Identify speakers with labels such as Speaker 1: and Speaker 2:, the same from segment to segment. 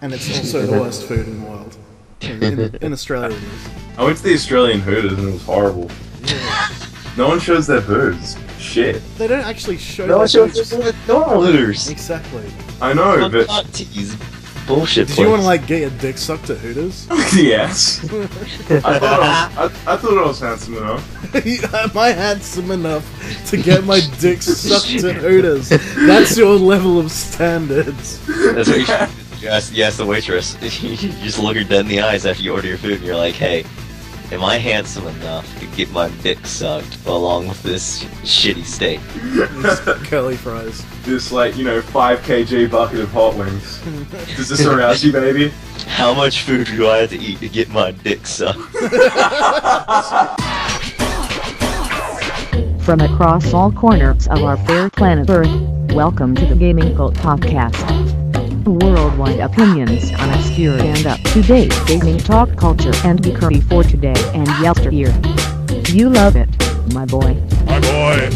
Speaker 1: And it's also the worst food in the world. In Australia it is.
Speaker 2: I went to the Australian Hooters and it was horrible.
Speaker 1: Yeah.
Speaker 2: No one shows their boobs. Shit.
Speaker 1: They don't actually show
Speaker 3: No one
Speaker 1: their
Speaker 3: shows
Speaker 1: boobs.
Speaker 3: the normal Hooters.
Speaker 1: Exactly.
Speaker 2: I know, but...
Speaker 3: Bullshit.
Speaker 1: Did you want to like get your dick sucked at Hooters?
Speaker 2: Yes. I thought I was handsome enough.
Speaker 1: Am I handsome enough to get my dick sucked at Hooters? That's your level of standards.
Speaker 3: That's what you should do. You ask the waitress. You just look her dead in the eyes after you order your food and you're like, hey, am I handsome enough to get my dick sucked along with this shitty steak?
Speaker 1: These curly fries.
Speaker 2: This, like, 5 kg bucket of hot wings. Does this arouse you, baby?
Speaker 3: How much food do I have to eat to get my dick sucked?
Speaker 4: From across all corners of our fair planet Earth, welcome to the Gaming Cult Podcast. Worldwide opinions on obscure and up-to-date gaming talk culture and geekery for today and yesteryear. You love it, my boy.
Speaker 2: My boy.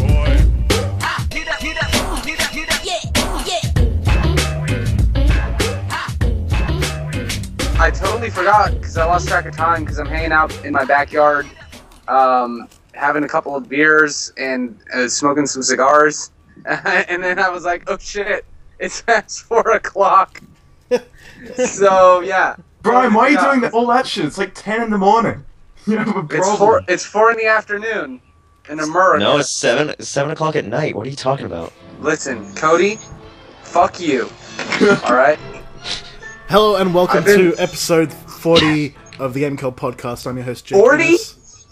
Speaker 5: I totally forgot because I lost track of time because I'm hanging out in my backyard, having a couple of beers and smoking some cigars, and then I was like, "Oh shit, it's past 4 o'clock." So yeah.
Speaker 2: Brian, why are you doing all that shit? It's like 10 in the morning. You have a problem.
Speaker 5: It's 4 in the afternoon in America.
Speaker 3: No, it's 7 o'clock at night. What are you talking about?
Speaker 5: Listen, Cody, fuck you. All right.
Speaker 1: Hello and welcome to episode 40 of the Gaming Cult Podcast. I'm your host, Jake.
Speaker 5: 40?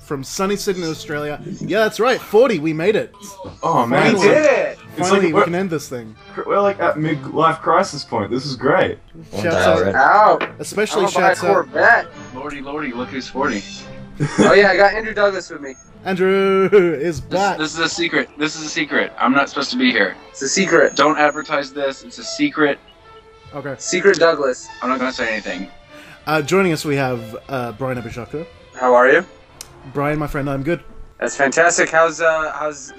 Speaker 1: From sunny Sydney, Australia. Yeah, that's right, 40. We made it.
Speaker 2: Oh man,
Speaker 5: We did it.
Speaker 1: Finally, we can end this thing.
Speaker 2: We're like at mid-life crisis point. This is great.
Speaker 1: Shouts out,
Speaker 5: Ow.
Speaker 1: especially
Speaker 5: I'm gonna buy a
Speaker 1: shouts out.
Speaker 5: Corvette.
Speaker 6: Lordy, look who's 40.
Speaker 5: Oh yeah, I got Andrew Douglas with me.
Speaker 1: Andrew is back.
Speaker 6: This is a secret. This is a secret. I'm not supposed to be here.
Speaker 5: It's a secret.
Speaker 6: Don't advertise this. It's a secret.
Speaker 1: Okay.
Speaker 5: Secret Douglas.
Speaker 6: I'm not gonna say anything.
Speaker 1: Joining us, we have Brian Abishaka.
Speaker 5: How are you?
Speaker 1: Brian, my friend, I'm good.
Speaker 5: That's fantastic. How's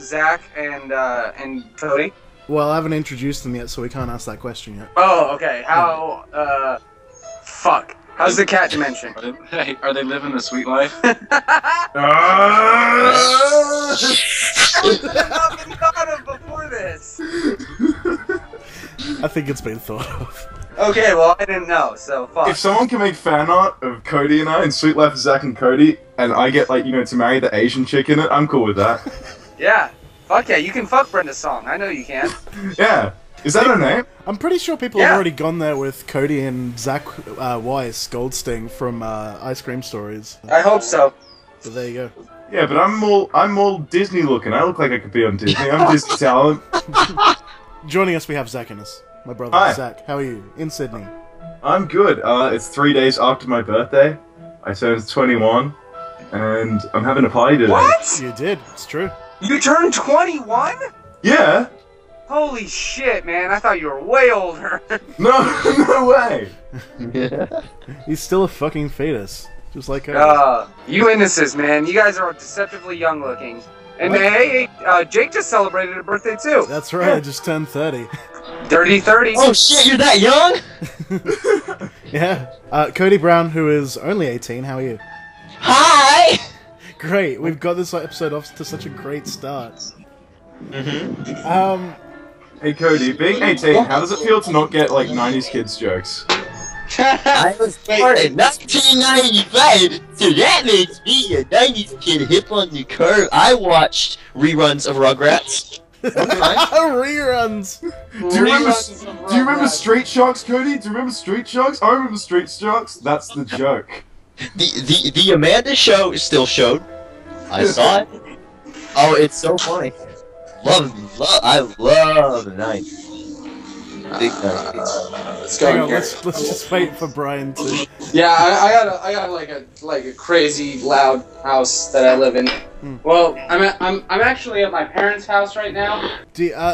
Speaker 5: Zach and Cody?
Speaker 1: Well, I haven't introduced them yet, so we can't ask that question yet.
Speaker 5: Oh, okay. Fuck. How's the cat dimension?
Speaker 6: Are they living the sweet life?
Speaker 5: Not been thought of before this.
Speaker 1: I think it's been thought of.
Speaker 5: Okay, well I didn't know, so fuck.
Speaker 2: If someone can make fan art of Cody and I in Sweet Life of Zach and Cody, and I get to marry the Asian chick in it, I'm cool with that.
Speaker 5: Yeah. Fuck yeah, you can fuck Brenda Song. I know you can.
Speaker 2: Yeah. Is that her name?
Speaker 1: I'm pretty sure people have already gone there with Cody and Zach Weiss, Goldsting from Ice Cream Stories.
Speaker 5: I hope so.
Speaker 1: So there you go.
Speaker 2: Yeah, but I'm more Disney looking. I look like I could be on Disney. I'm Disney talent.
Speaker 1: Joining us, we have Zach Innes, my brother.
Speaker 2: Hi.
Speaker 1: Zach, how are you? In Sydney.
Speaker 2: I'm good. It's 3 days after my birthday. I turned 21, and I'm having a party today.
Speaker 5: What?
Speaker 1: You did. It's true.
Speaker 5: You turned 21?
Speaker 2: Yeah.
Speaker 5: Holy shit, man. I thought you were way older.
Speaker 2: No way.
Speaker 1: He's still a fucking fetus, just like Cody.
Speaker 5: You Innes's, man. You guys are deceptively young looking. And hey, Jake just celebrated a birthday too.
Speaker 1: That's right. I just turned 30.
Speaker 5: Dirty 30.
Speaker 3: Oh shit, you're that young?
Speaker 1: Yeah. Cody Brown, who is only 18. How are you?
Speaker 3: Hi!
Speaker 1: Great. We've got this episode off to such a great start.
Speaker 2: Hey Cody, being 18, how does it feel to not get 90s kids jokes?
Speaker 3: I was born in 1995, so that makes me a 90s kid hip on the curve. I watched reruns of Rugrats.
Speaker 1: Reruns.
Speaker 2: Do you remember Street Sharks, Cody? Do you remember Street Sharks? I remember Street Sharks. That's the joke.
Speaker 3: The Amanda show is still showed. I saw it. Oh, it's so funny. I love the 90s. Big 90s.
Speaker 1: Hang on, let's just wait for Brian to.
Speaker 5: Yeah, I got like a crazy loud house that I live in. Well, I'm actually at my parents' house right now.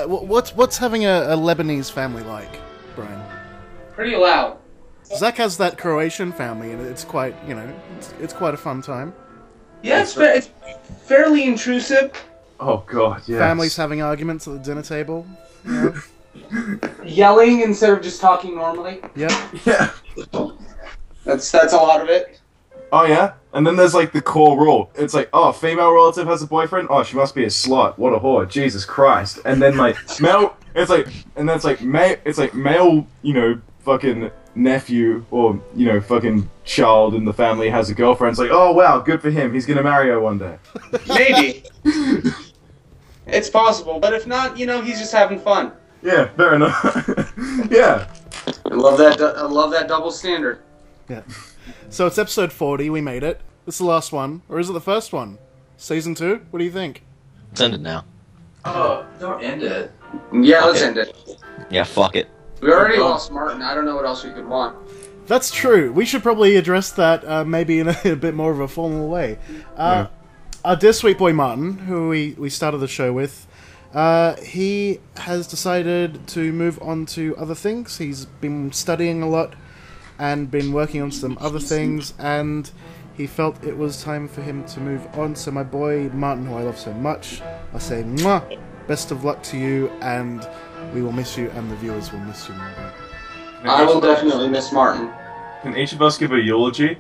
Speaker 1: What's having a Lebanese family like, Brian?
Speaker 5: Pretty loud.
Speaker 1: Zach has that Croatian family, and it's quite it's quite a fun time.
Speaker 5: Yeah, it's fairly intrusive.
Speaker 2: Oh god, yeah.
Speaker 1: Families having arguments at the dinner table. You know?
Speaker 5: Yelling instead of just talking normally.
Speaker 1: Yep.
Speaker 2: Yeah.
Speaker 5: That's a lot of it.
Speaker 2: Oh yeah? And then there's like the core rule. It's like, oh, female relative has a boyfriend? Oh, she must be a slut. What a whore. Jesus Christ. And then like male it's like male, you know, fucking nephew or, you know, fucking child in the family has a girlfriend. It's like, oh wow, good for him. He's gonna marry her one day.
Speaker 5: Maybe. It's possible, but if not, you know, he's just having fun.
Speaker 2: Yeah, fair enough. Yeah.
Speaker 5: I love that double standard.
Speaker 1: Yeah. So it's episode 40. We made it. This is the last one, or is it the first one? Season 2. What do you think?
Speaker 3: Send it now.
Speaker 6: Oh, don't end it.
Speaker 5: Yeah, let's
Speaker 3: Okay.
Speaker 5: end it.
Speaker 3: Yeah, fuck it.
Speaker 5: We already lost Martin. I don't know what else we could want.
Speaker 1: That's true. We should probably address that maybe in a bit more of a formal way. Our dear sweet boy Martin, who we started the show with, he has decided to move on to other things. He's been studying a lot and been working on some other things, and he felt it was time for him to move on. So my boy Martin, who I love so much, I say, mwah, best of luck to you, and we will miss you, and the viewers will miss you, my boy.
Speaker 5: I will definitely miss Martin.
Speaker 2: Can each of us give a eulogy?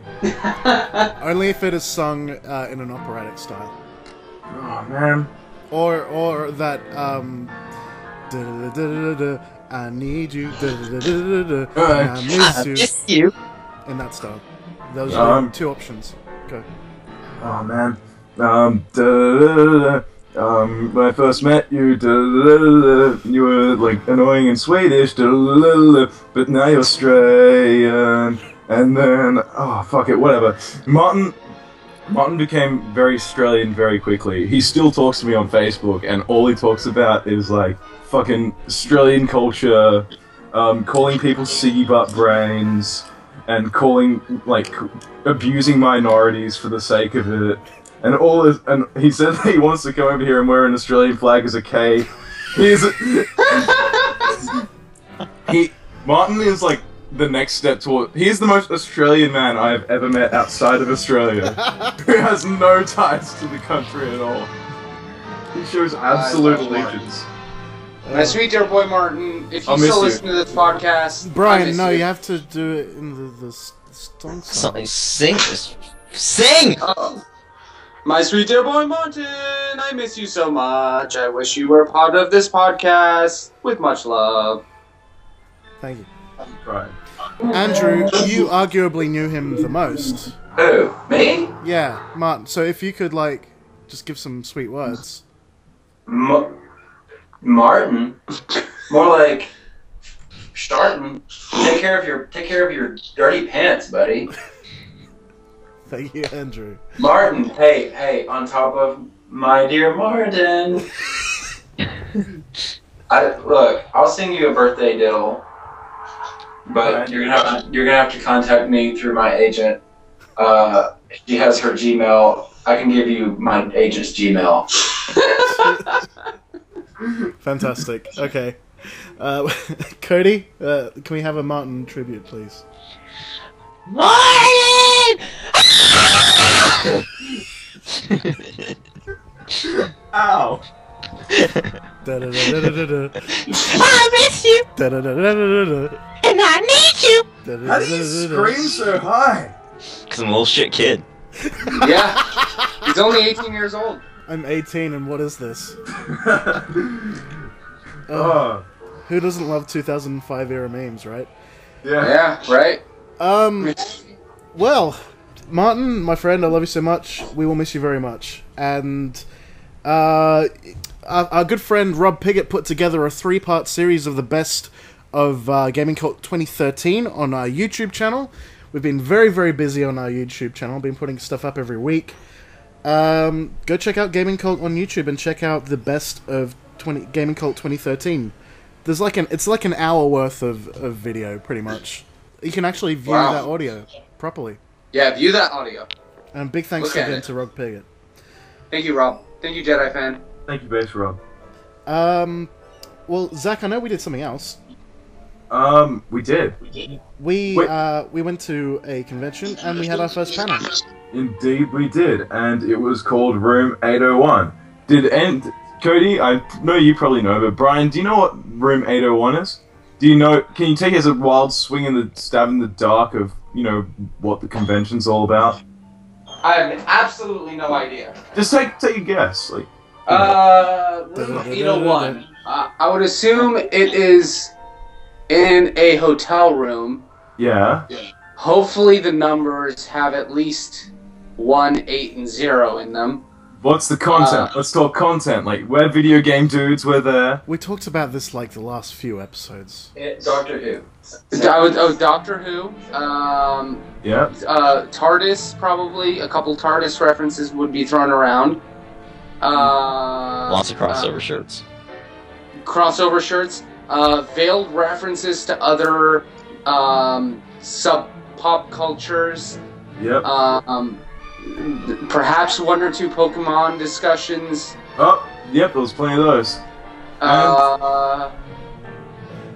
Speaker 1: Only if it is sung in an operatic style.
Speaker 2: Oh man.
Speaker 1: Or that, da-da-da-da-da-da, I need you, da-da-da-da-da-da, and I miss you,
Speaker 3: Miss you.
Speaker 1: in that style. Those are the two options. Go.
Speaker 2: Oh man. When I first met you, you were like annoying in Swedish, but now you're Australian. And then, oh fuck it, whatever. Martin became very Australian very quickly. He still talks to me on Facebook, and all he talks about is like fucking Australian culture, calling people ciggy butt brains, and abusing minorities for the sake of it. And all this, and he said that he wants to come over here and wear an Australian flag as a K. Martin is like the next step toward. He's the most Australian man I have ever met outside of Australia, who has no ties to the country at all. He shows absolute allegiance.
Speaker 5: My sweet dear boy Martin, if you
Speaker 2: I'll miss
Speaker 5: still
Speaker 2: you.
Speaker 5: listen to this podcast, I
Speaker 1: Brian,
Speaker 5: miss
Speaker 1: no,
Speaker 5: you.
Speaker 1: you have to do it in the song.
Speaker 3: Something. Sing. Sing.
Speaker 5: My sweet dear boy Martin, I miss you so much. I wish you were part of this podcast. With much love.
Speaker 1: Thank you.
Speaker 2: Right.
Speaker 1: Andrew, you arguably knew him the most.
Speaker 6: Who? Me?
Speaker 1: Yeah, Martin. So if you could, like, just give some sweet words.
Speaker 6: Martin? More like starting. Take care of your dirty pants, buddy.
Speaker 1: Thank you, Andrew.
Speaker 6: Martin, hey, on top of my dear Martin. I'll sing you a birthday diddle, but you're gonna have to contact me through my agent. She has her Gmail. I can give you my agent's Gmail.
Speaker 1: Fantastic. Okay. Cody, can we have a Martin tribute, please?
Speaker 3: Martin!
Speaker 2: Ow!
Speaker 1: Da-da-da-da-da-da.
Speaker 3: I miss you,
Speaker 1: Da-da-da-da-da-da.
Speaker 3: and I need you.
Speaker 2: How do you scream so high?
Speaker 3: Cause I'm a little shit kid.
Speaker 5: Yeah, he's only 18 years old.
Speaker 1: I'm 18, and what is this?
Speaker 2: Oh.
Speaker 1: Who doesn't love 2005 era memes, right?
Speaker 2: Yeah.
Speaker 5: Yeah, right?
Speaker 1: Well, Martin, my friend, I love you so much. We will miss you very much. And our good friend Rob Piggott put together a 3-part series of the best of Gaming Cult 2013 on our YouTube channel. We've been very, very busy on our YouTube channel. Been putting stuff up every week. Go check out Gaming Cult on YouTube and check out the best of Gaming Cult 2013. There's it's like an hour worth of video, pretty much. You can actually view that audio properly.
Speaker 5: Yeah, view that audio.
Speaker 1: And big thanks
Speaker 5: Look at
Speaker 1: again
Speaker 5: it.
Speaker 1: to Rob Piggott.
Speaker 5: Thank you, Rob. Thank you, Jedi fan.
Speaker 2: Thank you, Bass Rob.
Speaker 1: Well, Zach, I know we did something else.
Speaker 2: We did.
Speaker 1: We went to a convention and we had our first panel.
Speaker 2: Indeed we did, and it was called Room 801. Cody, I know you probably know, but Brian, do you know what Room 801 is? Do you know? Can you take it as a wild swing in the stab in the dark of what the convention's all about?
Speaker 5: I have absolutely no idea.
Speaker 2: Just take a guess, like.
Speaker 5: Room 801. I would assume it is in a hotel room.
Speaker 2: Yeah.
Speaker 5: Hopefully the numbers have at least 1, 8, and 0 in them.
Speaker 2: What's the content? Let's talk content. Like, we're video game dudes, we're there.
Speaker 1: We talked about this like the last few episodes.
Speaker 6: Doctor Who.
Speaker 5: Doctor Who.
Speaker 2: Yeah.
Speaker 5: TARDIS, probably. A couple TARDIS references would be thrown around.
Speaker 3: Lots of crossover shirts.
Speaker 5: Crossover shirts. Veiled references to other sub-pop cultures.
Speaker 2: Yep.
Speaker 5: Perhaps 1 or 2 Pokemon discussions.
Speaker 2: Oh, yep, there was plenty of those.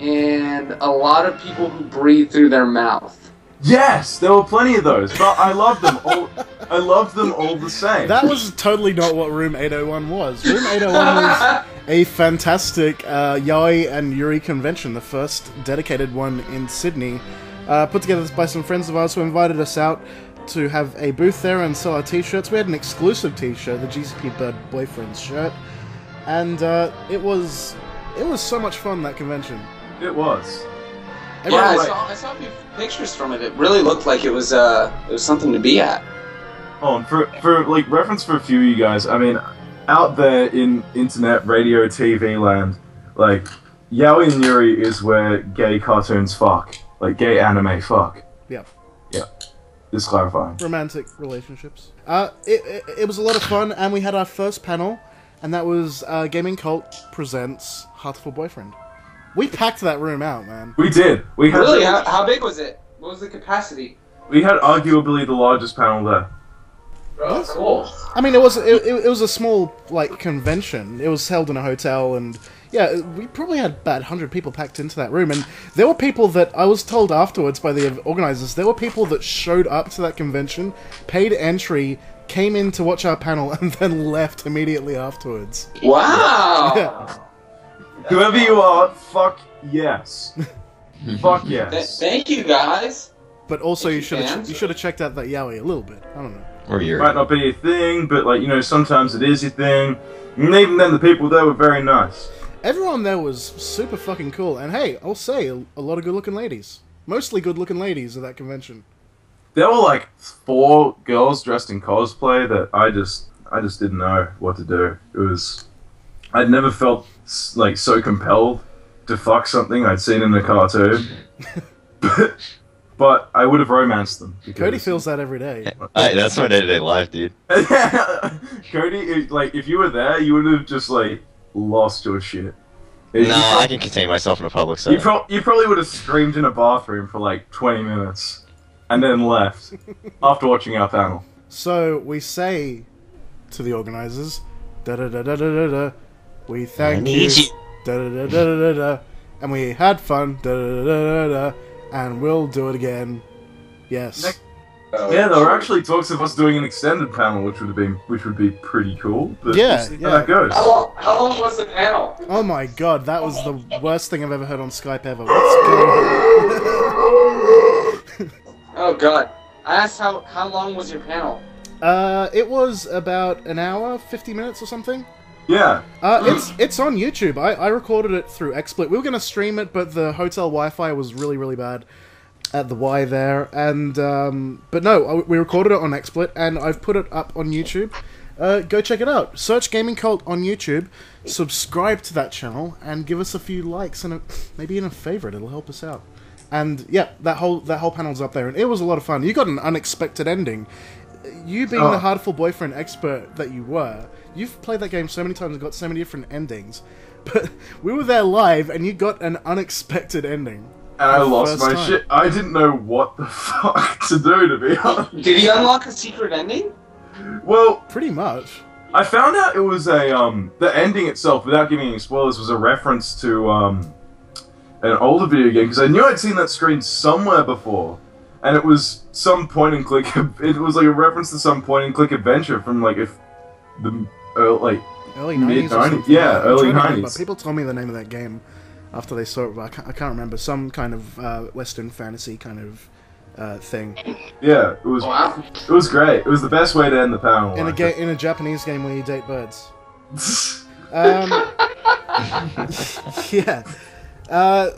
Speaker 5: And a lot of people who breathe through their mouth.
Speaker 2: Yes, there were plenty of those, but I loved them all. I loved them all the same.
Speaker 1: That was totally not what Room 801 was. Room 801 was a fantastic Yaoi and Yuri convention, the first dedicated one in Sydney, put together by some friends of ours who invited us out to have a booth there and sell our t-shirts. We had an exclusive t-shirt, the GCP Bird Boyfriend's shirt, and it was so much fun, that convention.
Speaker 2: It was.
Speaker 5: I saw a few pictures from it. It really looked like it was something to be at.
Speaker 2: Oh, and for like reference for a few of you guys, I mean, out there in internet, radio, TV land, like, Yaoi and Yuri is where gay cartoons fuck. Like, gay anime fuck.
Speaker 1: Yeah.
Speaker 2: Yeah. Just clarifying.
Speaker 1: Romantic relationships. It was a lot of fun, and we had our first panel, and that was Gaming Cult Presents Heartful Boyfriend. We packed that room out, man.
Speaker 2: We did. We had
Speaker 5: Really? How big was it? What was the capacity?
Speaker 2: We had arguably the largest panel there.
Speaker 5: Oh, cool.
Speaker 1: I mean, it was a small like convention. It was held in a hotel, and yeah, we probably had about 100 people packed into that room. And there were people that I was told afterwards by the organizers. There were people that showed up to that convention, paid entry, came in to watch our panel, and then left immediately afterwards.
Speaker 5: Wow.
Speaker 1: Yeah.
Speaker 2: Whoever you are, fuck yes. Fuck yes.
Speaker 5: Thank you, guys.
Speaker 1: But also, you should
Speaker 5: fans?
Speaker 1: have checked out that Yaoi a little bit. I don't know.
Speaker 3: Or Yuri.
Speaker 2: Might not be your thing, but like, sometimes it is your thing. And even then, the people there were very nice.
Speaker 1: Everyone there was super fucking cool, and hey, I'll say a lot of good-looking ladies. Mostly good-looking ladies at that convention.
Speaker 2: There were like 4 girls dressed in cosplay that I just didn't know what to do. It was, I'd never felt like so compelled to fuck something I'd seen in a cartoon. But I would have romanced them.
Speaker 1: Cody feels that every day.
Speaker 3: That's my day-to-day life, dude.
Speaker 2: Cody, like, if you were there, you would have just like lost your shit.
Speaker 3: No, I can contain myself in a public setting.
Speaker 2: You probably would have screamed in a bathroom for like 20 minutes and then left after watching our panel.
Speaker 1: So we say to the organizers, da da da da da da da, we thank you, da da da da da da, and we had fun, da da da da da, and we'll do it again. Yes.
Speaker 2: Yeah, there were actually talks of us doing an extended panel, which would be pretty cool. But
Speaker 1: Yeah,
Speaker 2: we'll see
Speaker 1: yeah.
Speaker 2: how that goes.
Speaker 5: How long was the panel?
Speaker 1: Oh my god, that was the worst thing I've ever heard on Skype ever. What's going on?
Speaker 5: Oh god. I asked how long was your panel?
Speaker 1: It was about an hour, 50 minutes or something.
Speaker 2: Yeah.
Speaker 1: It's on YouTube. I recorded it through XSplit. We were gonna stream it, but the hotel Wi-Fi was really, really bad at the Y there, and but no, we recorded it on XSplit, and I've put it up on YouTube. Go check it out. Search Gaming Cult on YouTube, subscribe to that channel, and give us a few likes and maybe even a favorite. It'll help us out. And yeah, that whole panel's up there, and it was a lot of fun. You got an unexpected ending. You being the Heartful Boyfriend expert that you were, you've played that game so many times and got so many different endings. But we were there live, and you got an unexpected ending.
Speaker 2: And I lost my shit. I didn't know what the fuck to do, to be honest.
Speaker 5: Did you unlock a secret ending?
Speaker 2: Well,
Speaker 1: pretty much.
Speaker 2: I found out it was the ending itself, without giving any spoilers, was a reference to an older video game, because I knew I'd seen that screen somewhere before, and it was some point-and-click. It was like a reference to some point-and-click adventure from like
Speaker 1: early
Speaker 2: Mid
Speaker 1: 90s or
Speaker 2: 90s,
Speaker 1: something.
Speaker 2: yeah,
Speaker 1: I'm
Speaker 2: early
Speaker 1: trying to remember.
Speaker 2: 90s.
Speaker 1: People told me the name of that game after they saw it, but I can't remember. Some kind of Western fantasy kind of thing.
Speaker 2: Yeah, it
Speaker 5: Wow.
Speaker 2: was great. It was the best way to end the Power War.
Speaker 1: In a Japanese game where you date birds. Yeah.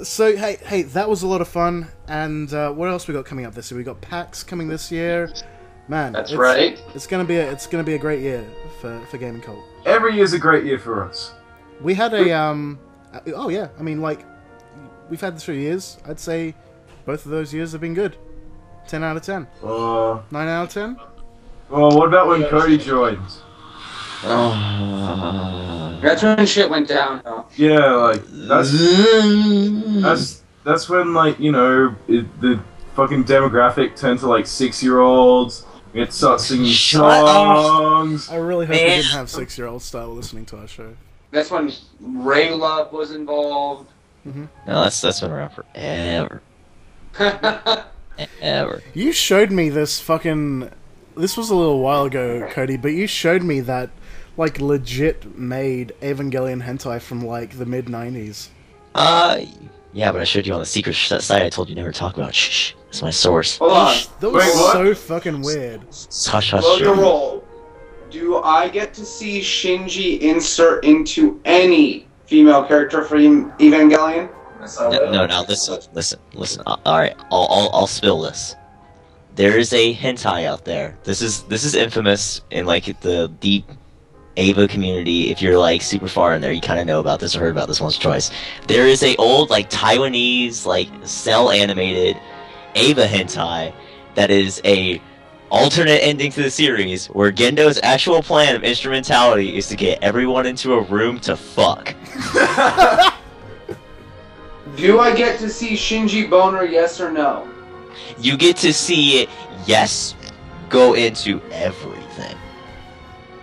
Speaker 1: So hey, that was a lot of fun. And what else we got coming up this year? We got PAX coming this year. Man,
Speaker 5: That's right.
Speaker 1: It's gonna be a great year for Gaming Cult.
Speaker 2: Every year's a great year for us.
Speaker 1: We had a oh yeah, I mean, like, we've had 3 years. I'd say both of those years have been good. 10 out of 10. 9 out of 10.
Speaker 2: Well, what about when Cody joined?
Speaker 5: That's when shit went down.
Speaker 2: Yeah, like that's when, like, you know, the fucking demographic turned to like 6-year-olds. It starts singing songs.
Speaker 1: I really hope we didn't have 6-year-olds start listening to our show.
Speaker 5: That's when Ray Love was involved.
Speaker 3: No, that's been around forever. Ever.
Speaker 1: You showed me this fucking... This was a little while ago, Cody, but you showed me that, like, legit made Evangelion hentai from, like, the mid-90s.
Speaker 3: Yeah, but I showed you on the secret site I told you never to talk about. Shh, that's my source.
Speaker 5: Hold on.
Speaker 1: That was
Speaker 2: Wait, what?
Speaker 1: so fucking weird.
Speaker 3: Hush, hush,
Speaker 5: Slow your
Speaker 3: shh.
Speaker 5: roll. Do I get to see Shinji insert into any female character from Evangelion?
Speaker 3: No, listen. Alright, I'll spill this. There is a hentai out there. This is infamous in, like, the deep Ava community. If you're, like, super far in there, you kind of know about this or heard about this once or twice. There is a old, like, Taiwanese, like, cell animated Ava hentai that is a alternate ending to the series where Gendo's actual plan of instrumentality is to get everyone into a room to fuck.
Speaker 5: Do I get to see Shinji Boner, yes or no?
Speaker 3: You get to see it, yes, go into everything.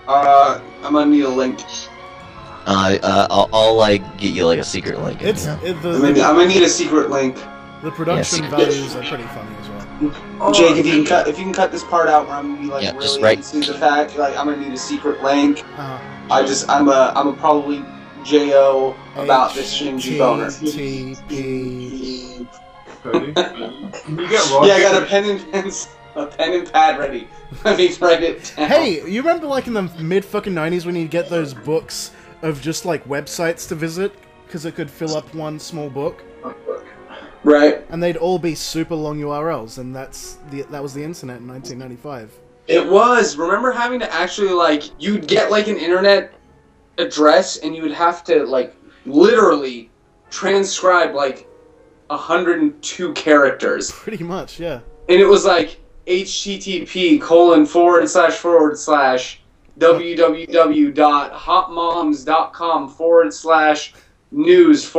Speaker 5: I'm gonna need a link.
Speaker 3: I'll like get you like a secret link.
Speaker 1: It's
Speaker 3: You know?
Speaker 5: I'm gonna need a secret link.
Speaker 1: the production
Speaker 3: Yes.
Speaker 1: values are pretty funny as well.
Speaker 5: Jake, if you can cut this part out where I'm gonna be like
Speaker 3: Yeah,
Speaker 5: really
Speaker 3: just right.
Speaker 5: into the fact, like I'm gonna need a secret link.
Speaker 1: Uh,
Speaker 5: I'm a probably Jo about this Shinji Boner.
Speaker 1: HTTP.
Speaker 2: Cody, can you get Roger?
Speaker 5: Yeah, I got a pen and pad ready. Let me write it down.
Speaker 1: Hey, you remember, like, in the mid-fucking 90s when you'd get those books of just, like, websites to visit? Because it could fill up one small book?
Speaker 5: Right.
Speaker 1: And they'd all be super long URLs, and that was the internet in 1995.
Speaker 5: It was. Remember having to actually, like, you'd get, like, an internet address, and you would have to, like, literally transcribe, like, 102 characters.
Speaker 1: Pretty much, yeah.
Speaker 5: And it was, like, http://www.hotmoms.com/news/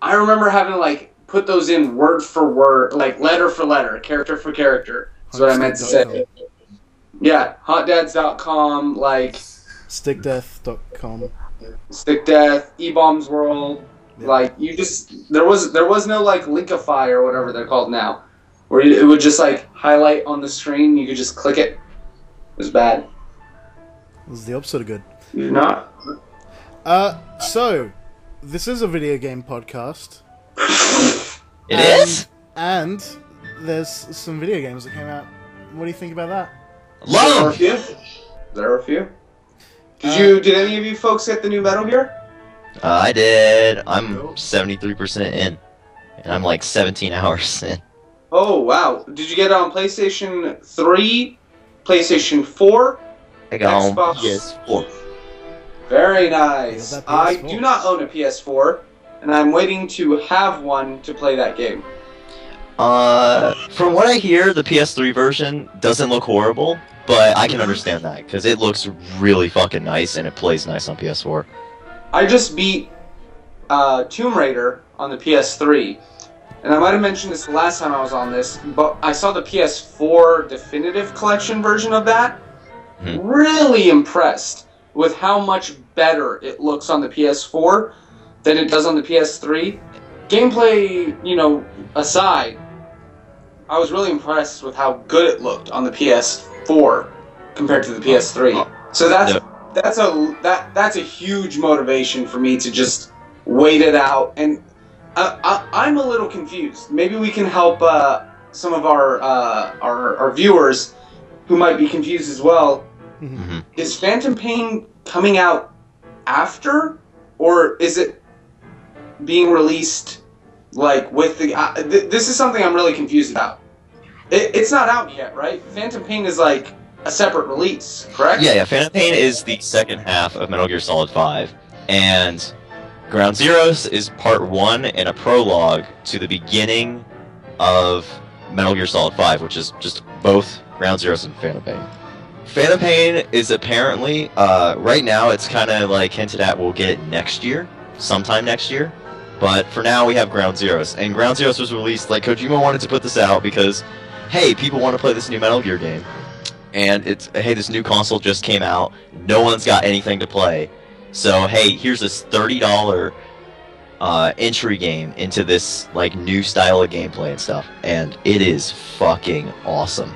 Speaker 5: I remember having to, like, put those in word for word, like, letter for letter, character for character. That's what I meant to say. Yeah, hotdads.com, like,
Speaker 1: Stickdeath.com.
Speaker 5: Stickdeath, eBombs World.
Speaker 1: Yeah.
Speaker 5: Like, you just, there was no, like, Linkify or whatever they're called now, where it would just, like, highlight on the screen, you could just click it. It was bad.
Speaker 1: It was the opposite of good.
Speaker 5: You're not.
Speaker 1: So, this is a video game podcast.
Speaker 3: It is?
Speaker 1: And there's some video games that came out. What do you think about that?
Speaker 3: Love!
Speaker 5: There are a few. Did any of you folks get the new Metal Gear?
Speaker 3: I did. I'm 73% in. And I'm like 17 hours in.
Speaker 5: Oh, wow. Did you get it on PlayStation 3, PlayStation 4?
Speaker 3: I got on
Speaker 5: Xbox.
Speaker 3: PS4.
Speaker 5: Very nice.
Speaker 1: Yeah, that
Speaker 5: I
Speaker 1: PS4.
Speaker 5: do not own a PS4, and I'm waiting to have one to play that game.
Speaker 3: From what I hear, the PS3 version doesn't look horrible, but I can understand that, because it looks really fucking nice, and it plays nice on PS4.
Speaker 5: I just beat Tomb Raider on the PS3, and I might have mentioned this the last time I was on this, but I saw the PS4 Definitive Collection version of that.
Speaker 3: Mhm.
Speaker 5: Really impressed with how much better it looks on the PS4 than it does on the PS3. Gameplay, aside, I was really impressed with how good it looked on the PS4 compared to the PS3. So that's a huge motivation for me to just wait it out. And I'm a little confused. Maybe we can help some of our viewers who might be confused as well.
Speaker 3: Mm-hmm.
Speaker 5: Is Phantom Pain coming out after, or is it being released like with the? This is something I'm really confused about. It's not out yet, right? Phantom Pain is like a separate release, correct?
Speaker 3: Yeah. Phantom Pain is the second half of Metal Gear Solid 5, and Ground Zeroes is part 1 and a prologue to the beginning of Metal Gear Solid 5, which is just both Ground Zeroes and Phantom Pain. Phantom Pain is apparently, right now it's kind of like hinted at we'll get it next year, sometime next year, but for now we have Ground Zeroes, and Ground Zeroes was released, like Kojima wanted to put this out because, hey, people want to play this new Metal Gear game, and it's, hey, this new console just came out, no one's got anything to play. So, hey, here's this $30 entry game into this like new style of gameplay and stuff, and it is fucking awesome.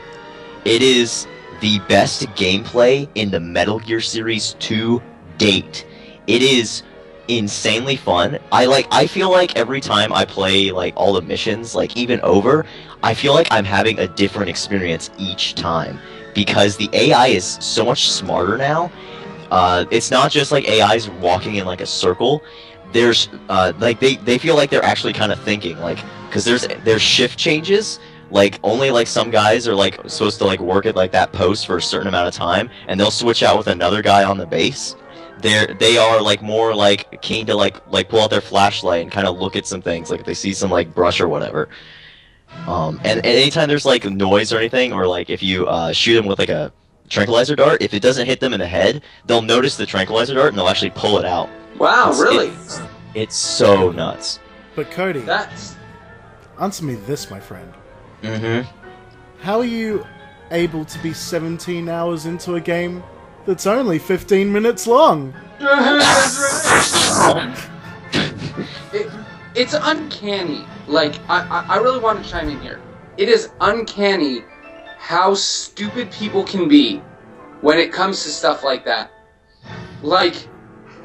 Speaker 3: It is the best gameplay in the Metal Gear series to date. It is insanely fun. I feel like every time I play like all the missions, like even over, I feel like I'm having a different experience each time because the AI is so much smarter now. It's not just like AIs walking in like a circle. There's like they feel like they're actually kind of thinking, like, because there's shift changes. Like only like some guys are like supposed to like work at like that post for a certain amount of time, and they'll switch out with another guy on the base. They are like more like keen to like pull out their flashlight and kind of look at some things, like if they see some like brush or whatever. And anytime there's like noise or anything, or like if you shoot them with like a tranquilizer dart, if it doesn't hit them in the head, they'll notice the tranquilizer dart and they'll actually pull it out.
Speaker 5: Wow, really?
Speaker 3: It's so nuts.
Speaker 1: But Cody,
Speaker 5: That's
Speaker 1: answer me this, my friend.
Speaker 3: Mm-hmm.
Speaker 1: How are you able to be 17 hours into a game that's only 15 minutes long?
Speaker 5: It's uncanny. Like, I really want to chime in here. It is uncanny how stupid people can be when it comes to stuff like that. Like,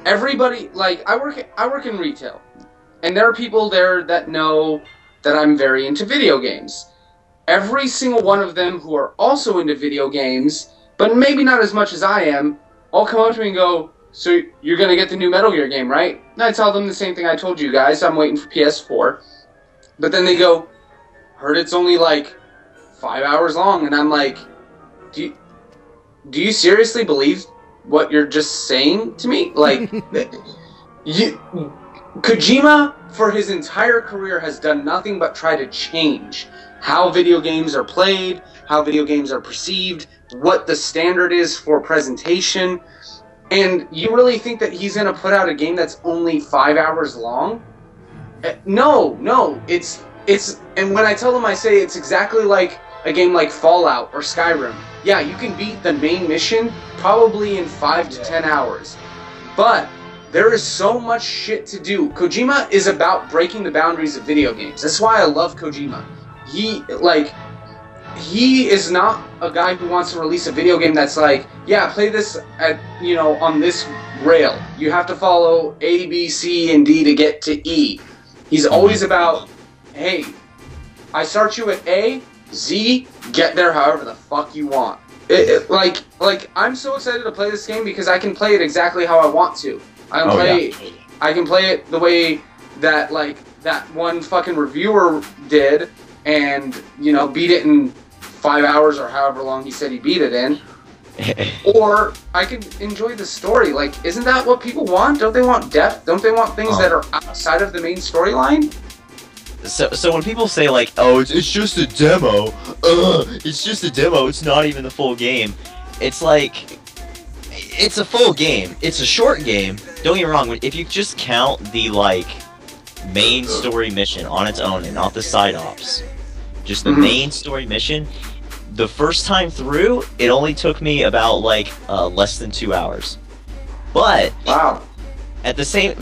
Speaker 5: everybody, like, I work in retail, and there are people there that know that I'm very into video games. Every single one of them who are also into video games, but maybe not as much as I am, all come up to me and go, so you're going to get the new Metal Gear game, right? And I tell them the same thing I told you guys, I'm waiting for PS4. But then they go, heard it's only like 5 hours long, and I'm like, do you seriously believe what you're just saying to me? Like, Kojima, for his entire career, has done nothing but try to change how video games are played, how video games are perceived, what the standard is for presentation. And you really think that he's going to put out a game that's only 5 hours long? No, it's, and when I tell them, I say it's exactly like a game like Fallout or Skyrim. Yeah, you can beat the main mission probably in 5 to 10 hours. But there is so much shit to do. Kojima is about breaking the boundaries of video games. That's why I love Kojima. He is not a guy who wants to release a video game that's like, yeah, play this at, on this rail. You have to follow A, B, C, and D to get to E. He's always about, hey, I start you at A, Z, get there however the fuck you want. Like I'm so excited to play this game because I can play it exactly how I want to. I can play it the way that like that one fucking reviewer did, and beat it in 5 hours or however long he said he beat it in. Or I could enjoy the story. Like, isn't that what people want? Don't they want depth? Don't they want things that are outside of the main storyline?
Speaker 3: So when people say like, oh, it's just a demo, it's just a demo, it's not even the full game, it's like, it's a full game, it's a short game, don't get me wrong, if you just count the like, main story mission on its own and not the side ops, just the main story mission, the first time through, it only took me about like, less than 2 hours. But,
Speaker 5: wow.
Speaker 3: At the same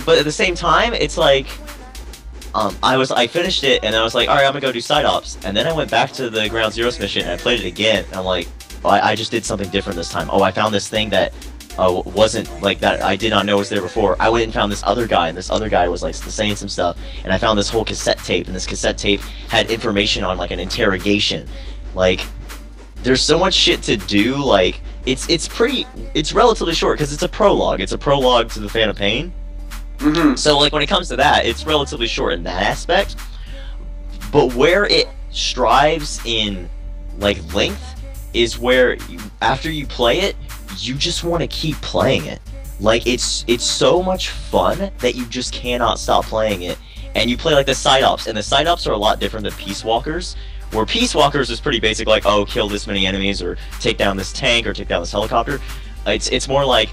Speaker 3: time, it's like, I finished it, and I was like, alright, I'm gonna go do side ops. And then I went back to the Ground Zeroes mission, and I played it again, and I'm like, oh, I just did something different this time. Oh, I found this thing that wasn't like that. I did not know was there before. I went and found this other guy, and this other guy was like saying some stuff, and I found this whole cassette tape, and this cassette tape had information on like an interrogation. Like, there's so much shit to do. Like, it's relatively short because it's a prologue. It's a prologue to the Phantom Pain.
Speaker 5: Mm-hmm.
Speaker 3: So like when it comes to that, it's relatively short in that aspect. But where it strives in like length is where after you play it, you just want to keep playing it. Like it's so much fun that you just cannot stop playing it. And you play like the side ops, and the side ops are a lot different than Peace Walkers. Where Peace Walkers is pretty basic, like, oh, kill this many enemies, or take down this tank, or take down this helicopter. It's more like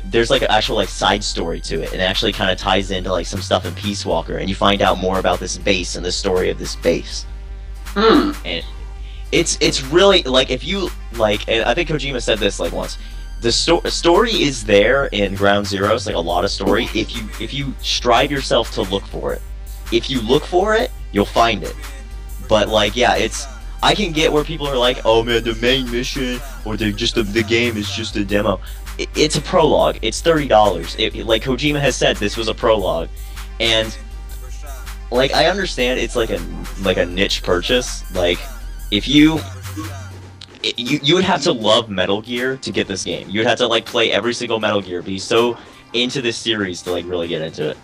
Speaker 3: there's like an actual like side story to it, and it actually kind of ties into like some stuff in Peace Walker, and you find out more about this base and the story of this base. And it's really like if you like, and I think Kojima said this like once. The story is there in Ground Zero. It's like a lot of story. If you strive yourself to look for it, if you look for it, you'll find it. But like, yeah, I can get where people are like, oh man, the main mission or the game is just a demo. It's a prologue. It's $30. Like Kojima has said, this was a prologue, and like I understand it's like a niche purchase. Like if you would have to love Metal Gear to get this game. You would have to like play every single Metal Gear, be so into this series to like really get into it.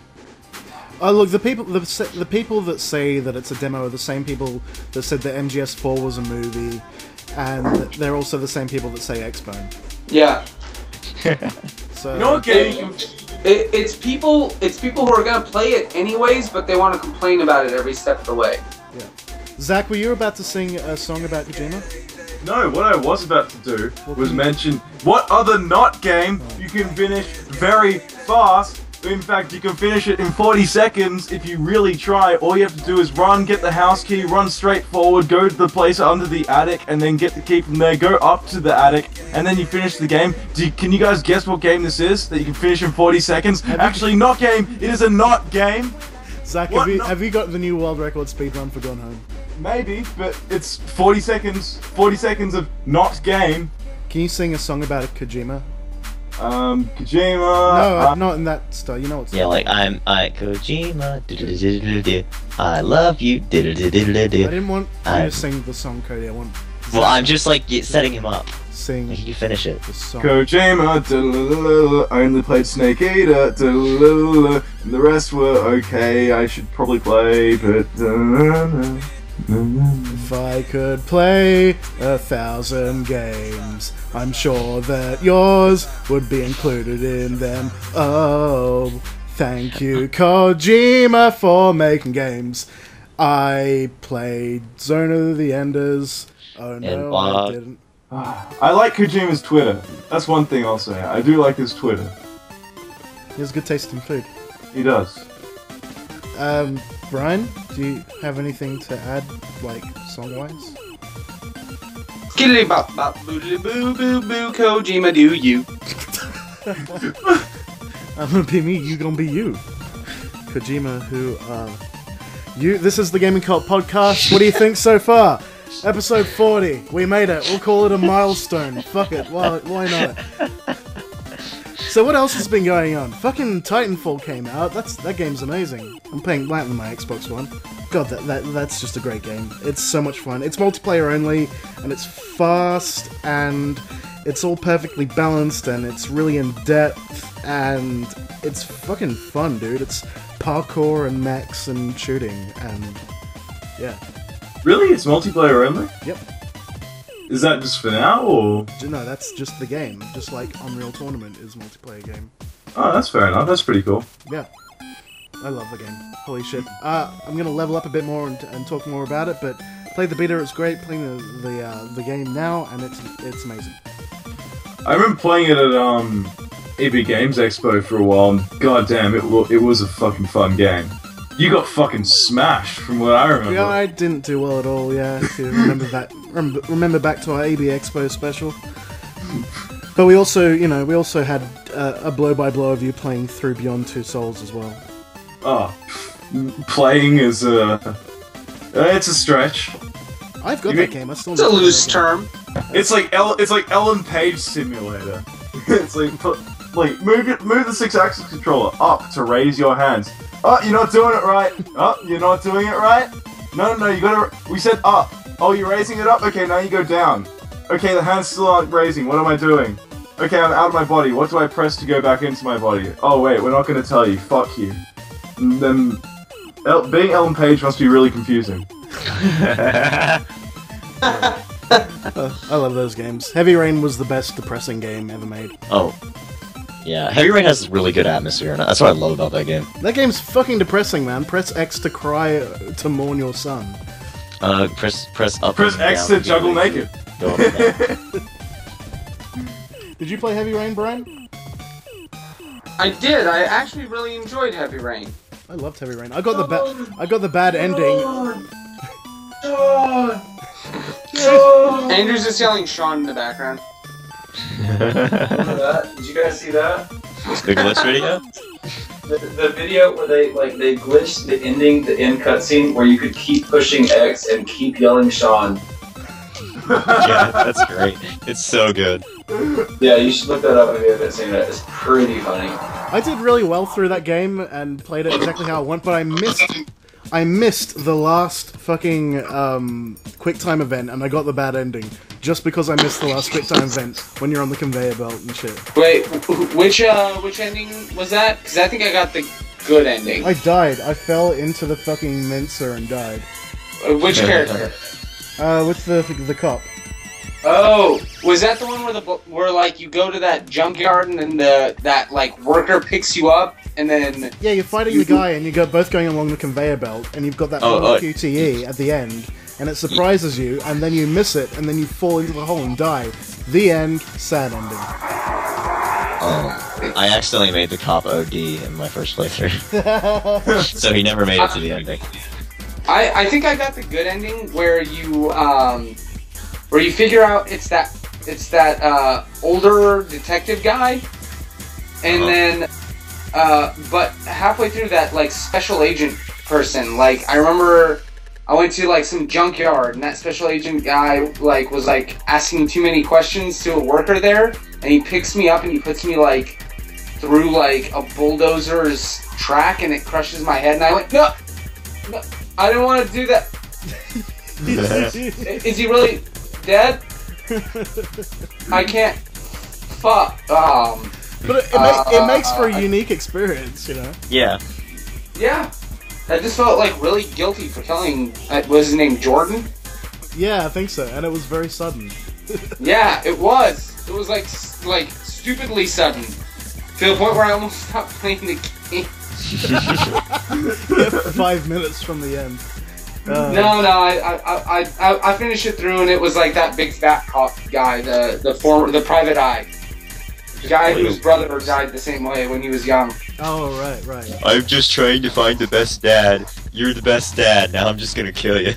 Speaker 1: Oh look, the people that say that it's a demo are the same people that said that MGS4 was a movie, and they're also the same people that say X-Bone.
Speaker 5: Yeah.
Speaker 1: So
Speaker 2: You know what game?
Speaker 5: It's people who are gonna play it anyways, but they want to complain about it every step of the way.
Speaker 1: Yeah. Zach, were you about to sing a song about Kojima?
Speaker 2: No, what I was about to do was mention what other not game you can finish very fast. In fact, you can finish it in 40 seconds if you really try. All you have to do is run, get the house key, run straight forward, go to the place under the attic, and then get the key from there, go up to the attic, and then you finish the game. Can you guys guess what game this is that you can finish in 40 seconds? Actually, not game. It is a not game.
Speaker 1: Zach, have you got the new world record speedrun for Gone Home?
Speaker 2: Maybe, but it's 40 seconds. 40 seconds of not game.
Speaker 1: Can you sing a song about Kojima?
Speaker 2: Kojima.
Speaker 1: No, not in that style. You know what's
Speaker 3: like I Kojima. I love you.
Speaker 1: I didn't want you to sing the song, Cody. I want.
Speaker 3: Well, I'm just like setting him up.
Speaker 1: Sing.
Speaker 3: You finish it.
Speaker 1: The song.
Speaker 2: Kojima. I only played Snake Eater. The rest were okay. I should probably play, but.
Speaker 1: If I could play 1,000 games, I'm sure that yours would be included in them. Oh, thank you, Kojima, for making games. I played Zone of the Enders. Oh no, I didn't.
Speaker 2: I like Kojima's Twitter. That's one thing I'll say. I do like his Twitter.
Speaker 1: He has good taste in food.
Speaker 2: He does.
Speaker 1: Brian, do you have anything to add, like, song-wise?
Speaker 5: Skiddly bop bop boodly boo boo boo Kojima do you.
Speaker 1: I'm gonna be me, you gonna be you. Kojima, this is the Gaming Cult Podcast. What do you think so far? Episode 40. We made it. We'll call it a milestone. Fuck it. Why not? So what else has been going on? Fucking Titanfall came out. That game's amazing. I'm playing that on my Xbox One. God, that's just a great game. It's so much fun. It's multiplayer only, and it's fast, and it's all perfectly balanced, and it's really in depth, and it's fucking fun, dude. It's parkour and mechs and shooting, and yeah.
Speaker 2: Really? It's multiplayer only?
Speaker 1: Yep.
Speaker 2: Is that just for now, or...?
Speaker 1: No, that's just the game. Just like Unreal Tournament is a multiplayer game.
Speaker 2: Oh, that's fair enough. That's pretty cool.
Speaker 1: Yeah. I love the game. Holy shit. I'm gonna level up a bit more and talk more about it, but played the beta, it's great. Playing the game now, and it's amazing.
Speaker 2: I remember playing it at EB Games Expo for a while, and goddamn, it was a fucking fun game. You got fucking smashed, from what I remember.
Speaker 1: Yeah, I didn't do well at all, yeah, if you remember that. Remember back to our AB Expo special. But we also had a blow-by-blow of you playing through Beyond Two Souls as well.
Speaker 2: Oh, playing is it's a stretch.
Speaker 1: I've got that game, I still
Speaker 5: It's a loose term.
Speaker 2: It's like Ellen Page Simulator. It's like move the 6-axis controller up to raise your hands. Oh, you're not doing it right. Oh, you're not doing it right. No, you gotta. We said up. Oh, you're raising it up. Okay, now you go down. Okay, the hands still aren't raising. What am I doing? Okay, I'm out of my body. What do I press to go back into my body? Oh wait, we're not gonna tell you. Fuck you. And then being Ellen Page must be really confusing.
Speaker 1: I love those games. Heavy Rain was the best depressing game ever made.
Speaker 3: Oh. Yeah, Heavy Rain has really good atmosphere, and that's what I love about that game.
Speaker 1: That game's fucking depressing, man. Press X to cry to mourn your son.
Speaker 3: Press up.
Speaker 2: Press X to juggle naked.
Speaker 3: Go up and down.
Speaker 1: Did you play Heavy Rain, Brian?
Speaker 5: I did. I actually really enjoyed Heavy Rain.
Speaker 1: I loved Heavy Rain. I got the bad ending.
Speaker 5: Andrew's just yelling Sean in the background.
Speaker 6: Did you guys see that?
Speaker 3: The glitch video?
Speaker 6: The video where they glitched the end cutscene where you could keep pushing X and keep yelling Sean.
Speaker 3: Yeah, that's great. It's so good.
Speaker 6: Yeah, you should look that up if you haven't seen it. It's pretty funny.
Speaker 1: I did really well through that game and played it exactly how I want, but I missed the last fucking QuickTime event, and I got the bad ending just because I missed the last QuickTime event when you're on the conveyor belt and shit.
Speaker 5: Wait, which ending was that? Because I think I got the good ending.
Speaker 1: I died. I fell into the fucking mincer and died.
Speaker 5: Which character?
Speaker 1: With the cop.
Speaker 5: Oh, was that the one where like you go to that junkyard and then that like worker picks you up and then
Speaker 1: yeah, you're fighting the guy and you're both going along the conveyor belt and you've got that QTE at the end and it surprises you and then you miss it and then you fall into the hole and die. The end. Sad ending.
Speaker 3: I accidentally made the cop OD in my first playthrough, so he never made it to the ending.
Speaker 5: I think I got the good ending where you figure out it's that older detective guy, and then but halfway through that like special agent person, like I remember I went to like some junkyard and that special agent guy like was like asking too many questions to a worker there, and he picks me up and he puts me like through like a bulldozer's track and it crushes my head and I went no, I didn't want to do that. Is he really dead? I can't. Fuck.
Speaker 1: But it makes for a unique experience, you know.
Speaker 3: Yeah.
Speaker 5: Yeah. I just felt like really guilty for killing. Was his name Jordan?
Speaker 1: Yeah, I think so, and it was very sudden.
Speaker 5: Yeah, it was. It was like stupidly sudden, to the point where I almost stopped playing the game.
Speaker 1: 5 minutes from the end.
Speaker 5: No, I finished it through, and it was like that big fat cop guy, the private eye, the guy whose brother died the same way when he was young.
Speaker 1: Oh right.
Speaker 3: I'm just trying to find the best dad. You're the best dad. Now I'm just gonna kill you.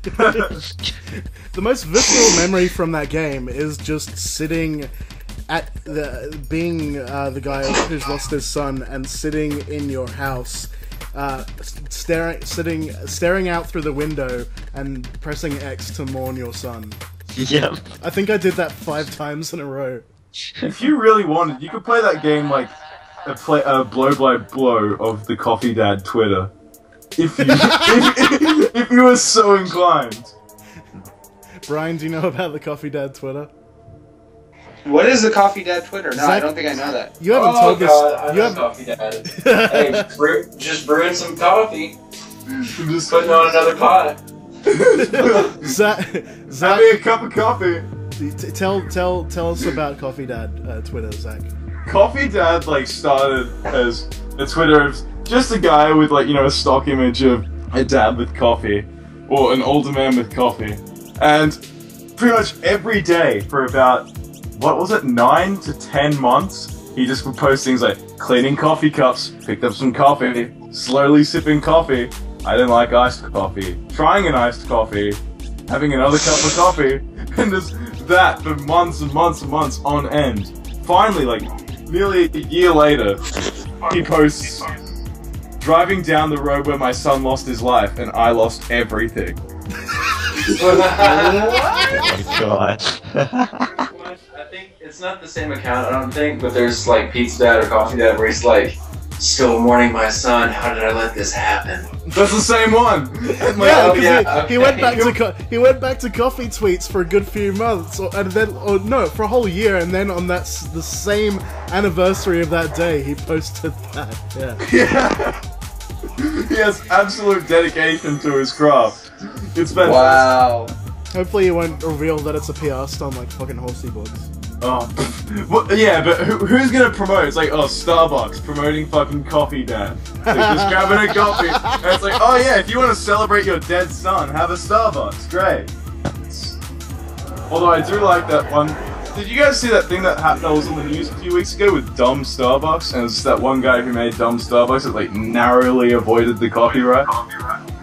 Speaker 1: The most visceral memory from that game is just sitting at being the guy who's lost his son and sitting in your house. Staring out through the window and pressing X to mourn your son.
Speaker 3: Yep.
Speaker 1: I think I did that 5 times in a row.
Speaker 2: If you really wanted, you could play that game like a blow by blow of the Coffee Dad Twitter. If you if you were so inclined.
Speaker 1: Brian, do you know about the Coffee Dad Twitter?
Speaker 5: What is the Coffee Dad Twitter? No,
Speaker 1: Zach,
Speaker 5: I don't think I know that.
Speaker 1: You haven't told us.
Speaker 6: I know Coffee Dad. Hey, just brewing some coffee. Just putting on another pot.
Speaker 1: Zach,
Speaker 2: Have me a cup of coffee.
Speaker 1: Tell us about Coffee Dad Twitter, Zach.
Speaker 2: Coffee Dad like started as a Twitter of just a guy with like, you know, a stock image of a dad with coffee or an older man with coffee, and pretty much every day for about 9 to 10 months he just would post things like cleaning coffee cups, picked up some coffee, slowly sipping coffee, I didn't like iced coffee, trying an iced coffee, having another cup of coffee, and just that for months and months and months on end. Finally, like nearly a year later, he posts, driving down the road where my son lost his life and I lost everything.
Speaker 3: Oh my god.
Speaker 6: I think it's not the same account, I don't think, but there's like Pizza Dad or Coffee Dad where he's like, still mourning my son, how did I let this happen?
Speaker 2: That's the same one.
Speaker 1: Yeah, because he went
Speaker 6: okay.
Speaker 1: back to he went back to coffee tweets for a good few months, and then for a whole year, and then on the same anniversary of that day, he posted that. Yeah.
Speaker 2: Yeah. He has absolute dedication to his craft. It's fantastic.
Speaker 5: Wow.
Speaker 1: Hopefully, you won't reveal that it's a PR stunt like fucking Horsey Bugs.
Speaker 2: Oh, well, yeah, but who's gonna promote? It's like, oh, Starbucks promoting fucking Coffee Dad. Like, just grabbing a coffee, and it's like, oh yeah, if you want to celebrate your dead son, have a Starbucks. Great. Although I do like that one. Did you guys see that thing that happened? That was on the news a few weeks ago with dumb Starbucks, and it's that one guy who made dumb Starbucks that like narrowly avoided the copyright.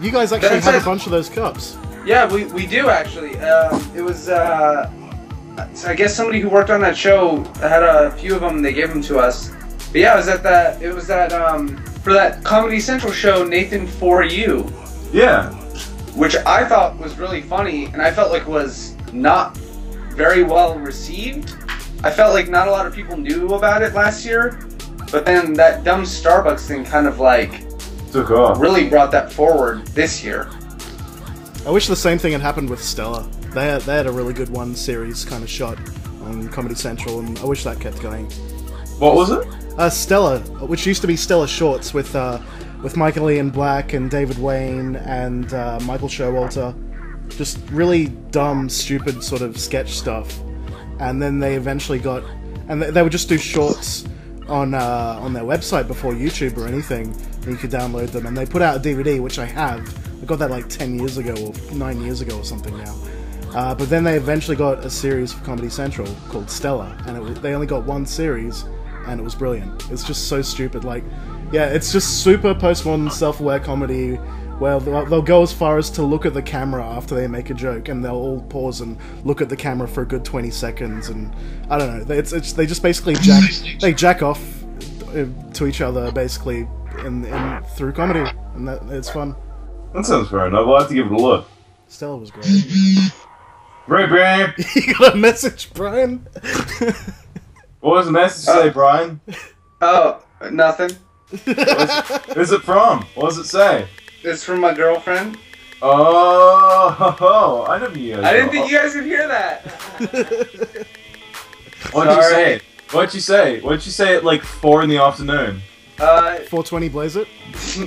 Speaker 1: You guys actually had a bunch of those cups.
Speaker 5: Yeah, we do actually. It was I guess somebody who worked on that show had a few of them. They gave them to us. But yeah, it was that for that Comedy Central show, Nathan For You.
Speaker 2: Yeah.
Speaker 5: Which I thought was really funny, and I felt like was not very well received. I felt like not a lot of people knew about it last year, but then that dumb Starbucks thing kind of like
Speaker 2: Took off.
Speaker 5: really brought that forward this year.
Speaker 1: I wish the same thing had happened with Stella. They had a really good one series kind of shot on Comedy Central, and I wish that kept going.
Speaker 2: What was it?
Speaker 1: Stella, which used to be Stella Shorts with Michael Ian Black and David Wayne and Michael Showalter. Just really dumb, stupid sort of sketch stuff. And then they eventually got, and they would just do shorts on their website before YouTube or anything, and you could download them. And they put out a DVD, which I have. I got that like 10 years ago or 9 years ago or something now. But then they eventually got a series for Comedy Central called Stella, and they only got one series, and it was brilliant. It's just so stupid. Like, yeah, it's just super postmodern, self-aware comedy where they'll go as far as to look at the camera after they make a joke, and they'll all pause and look at the camera for a good 20 seconds, and I don't know. They just basically jack off to each other basically in through comedy, and it's fun.
Speaker 2: That sounds fair enough. I'll have to give it a look.
Speaker 1: Stella was great.
Speaker 2: Right, Brian.
Speaker 1: You got a message, Brian?
Speaker 2: What was the message say, Brian?
Speaker 5: Oh, nothing.
Speaker 2: Who's it from? What does it say?
Speaker 5: It's from my girlfriend.
Speaker 2: Oh, I never knew you guys.
Speaker 5: I didn't think you guys would hear that.
Speaker 2: What'd you say? What'd you say? What'd you say at like 4 in the afternoon?
Speaker 1: 420 Blaze It?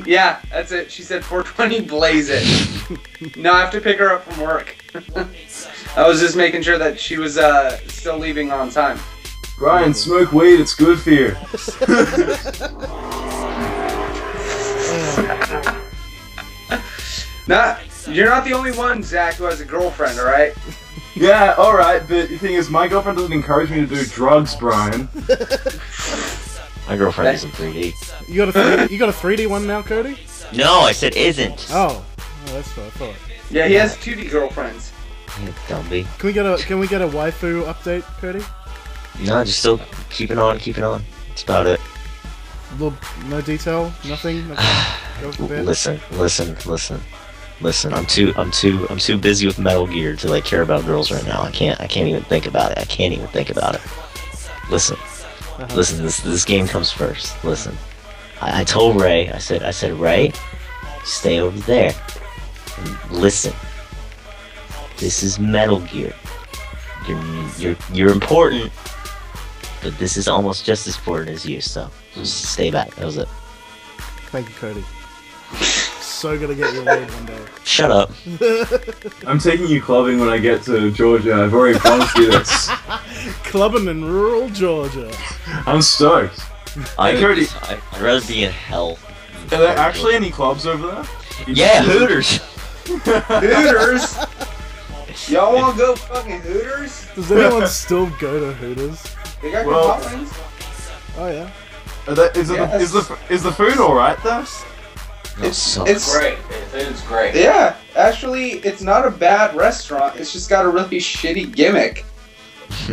Speaker 5: Yeah, that's it. She said 420 Blaze It. No, I have to pick her up from work. I was just making sure that she was still leaving on time.
Speaker 2: Brian, smoke weed, it's good for you.
Speaker 5: You're not the only one, Zach, who has a girlfriend, alright?
Speaker 2: Yeah, alright, but the thing is, my girlfriend doesn't encourage me to do drugs, Brian.
Speaker 3: My girlfriend isn't 3D.
Speaker 1: You got a 3D one now, Cody?
Speaker 3: No, I said isn't.
Speaker 1: Oh, that's what I thought.
Speaker 5: Yeah, he has 2D girlfriends.
Speaker 3: You dumby.
Speaker 1: Can we get a waifu update, Cody?
Speaker 3: No, just still keeping on. That's about it.
Speaker 1: No detail, nothing. Go for bed.
Speaker 3: Listen. I'm too busy with Metal Gear to like care about girls right now. I can't even think about it. Listen. Listen, this game comes first. Listen. I told Ray, I said, Ray, stay over there. And listen. This is Metal Gear. You're important, but this is almost just as important as you, so just stay back. That was it.
Speaker 1: Thank you, Cody. So gonna get you laid one day.
Speaker 3: Shut up.
Speaker 2: I'm taking you clubbing when I get to Georgia. I've already promised you this.
Speaker 1: Clubbing in rural Georgia.
Speaker 2: I'm stoked.
Speaker 3: I'd rather be in hell.
Speaker 2: Are there actually any clubs over there?
Speaker 3: Yeah, Hooters.
Speaker 5: Hooters? Y'all wanna go fucking Hooters?
Speaker 1: Does anyone still go to Hooters?
Speaker 5: They got
Speaker 2: Well-
Speaker 5: good muffins.
Speaker 1: Oh yeah.
Speaker 2: Is the food alright though?
Speaker 5: It's
Speaker 6: Great. It's great.
Speaker 5: Yeah, actually, it's not a bad restaurant. It's just got a really shitty gimmick.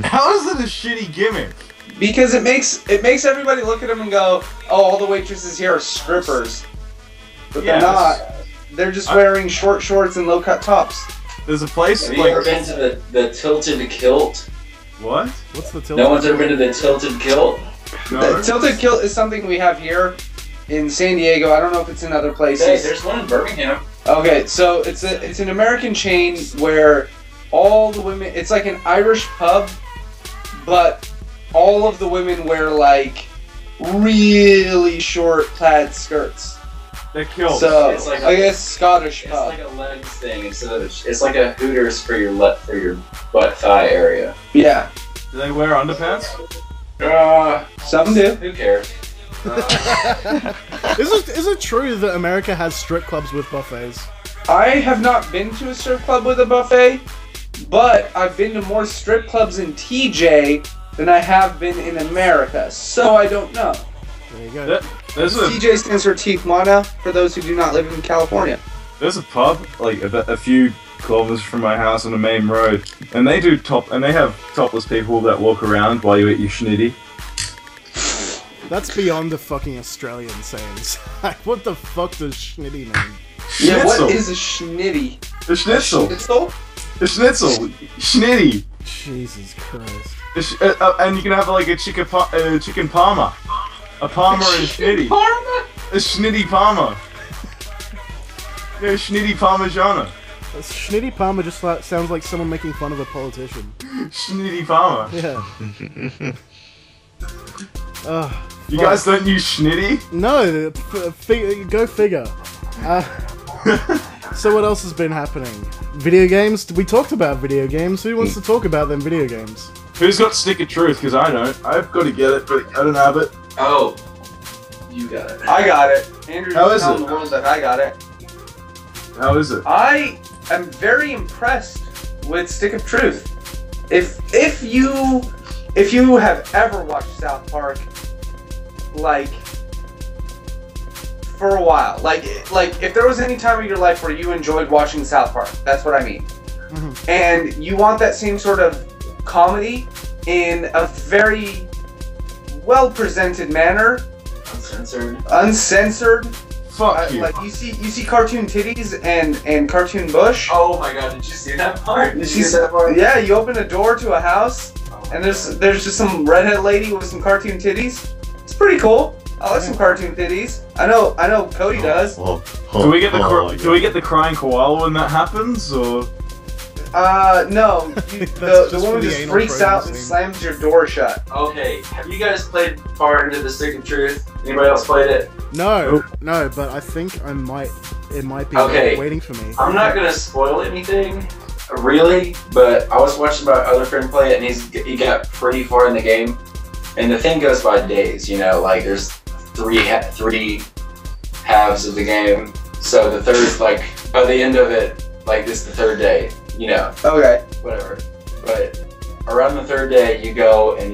Speaker 2: How is it a shitty gimmick?
Speaker 5: Because it makes everybody look at them and go, "Oh, all the waitresses here are strippers," but they're
Speaker 2: Yes.
Speaker 5: not. They're just wearing short shorts and low cut tops.
Speaker 2: There's a place
Speaker 6: Have you ever been to the Tilted Kilt
Speaker 2: What?
Speaker 1: What's the tilted?
Speaker 6: No one's ever been to the tilted kilt?
Speaker 2: No.
Speaker 5: The tilted kilt is something we have here in San Diego. I don't know if it's in other places.
Speaker 6: Hey, there's one in Birmingham.
Speaker 5: Okay, so it's an American chain where all the women, it's like an Irish pub, but all of the women wear like really short plaid skirts.
Speaker 2: They're kilts.
Speaker 5: So
Speaker 6: It's like
Speaker 5: I guess Scottish
Speaker 6: It's
Speaker 5: pub.
Speaker 6: like a legs thing instead of it's like a Hooters for your butt thigh area.
Speaker 5: Yeah.
Speaker 2: Do they wear underpants?
Speaker 5: Some do.
Speaker 6: Who cares?
Speaker 1: Is it true that America has strip clubs with buffets?
Speaker 5: I have not been to a strip club with a buffet, but I've been to more strip clubs in TJ than I have been in America, so I don't know.
Speaker 1: There you go.
Speaker 2: There's a
Speaker 5: TJ stands for Tijuana, for those who do not live in California.
Speaker 2: pub like a few kilometers from my house on the main road, and they have topless people that walk around while you eat your schnitty.
Speaker 1: That's beyond the fucking Australian sayings. Like, what the fuck does schnitty mean?
Speaker 5: Yeah,
Speaker 2: Schnitzel.
Speaker 5: what is a schnitty?
Speaker 2: The schnitzel.
Speaker 5: Schnitzel?
Speaker 2: The schnitzel. Schnitty.
Speaker 1: Jesus Christ.
Speaker 2: And you can have like a chicken parma. A parma and schnitty.
Speaker 5: Parma?
Speaker 2: A schnitty parma. Yeah, schnitty parmigiana.
Speaker 1: Schnitty Palmer just sounds like someone making fun of a politician.
Speaker 2: Schnitty parma.
Speaker 1: Yeah.
Speaker 2: You guys don't use schnitty?
Speaker 1: No, go figure. So what else has been happening? Video games? We talked about video games. Who wants to talk about them video games?
Speaker 2: Who's got Stick of Truth? Because I don't. I've got to get it, but I don't have it.
Speaker 6: Oh, you got it.
Speaker 5: I got it. Andrew
Speaker 2: How
Speaker 5: just
Speaker 2: is
Speaker 5: telling
Speaker 2: it?
Speaker 5: the world that I got it.
Speaker 2: How is it?
Speaker 5: I am very impressed with Stick of Truth. If you have ever watched South Park, like for a while, like if there was any time of your life where you enjoyed watching South Park, that's what I mean.
Speaker 1: Mhm.
Speaker 5: And you want that same sort of comedy in a very well presented manner, uncensored.
Speaker 2: Fuck you.
Speaker 5: Like you see cartoon titties and cartoon bush.
Speaker 6: Oh my god, did you see that part?
Speaker 5: Did you see that part? Yeah, you open a door to a house, and there's just some redhead lady with some cartoon titties. It's pretty cool. I like some cartoon titties. I know Cody does.
Speaker 2: Do we get the crying koala when that happens, or?
Speaker 5: No.
Speaker 1: That's
Speaker 5: The
Speaker 1: just
Speaker 5: woman
Speaker 1: for the
Speaker 5: just
Speaker 1: anal
Speaker 5: freaks out and
Speaker 1: processing.
Speaker 5: slams your door shut.
Speaker 6: Okay, have you guys played far into the Stick of Truth? Anybody else played it?
Speaker 1: No, but I think it might be
Speaker 6: Okay.
Speaker 1: waiting for me.
Speaker 6: I'm not gonna spoil anything, really, but I was watching my other friend play it, and he got pretty far in the game, and the thing goes by days. You know, like there's three halves of the game, so the third, like by the end of it, like this is the third day. You know,
Speaker 5: Okay.
Speaker 6: whatever. But around the third day, you go and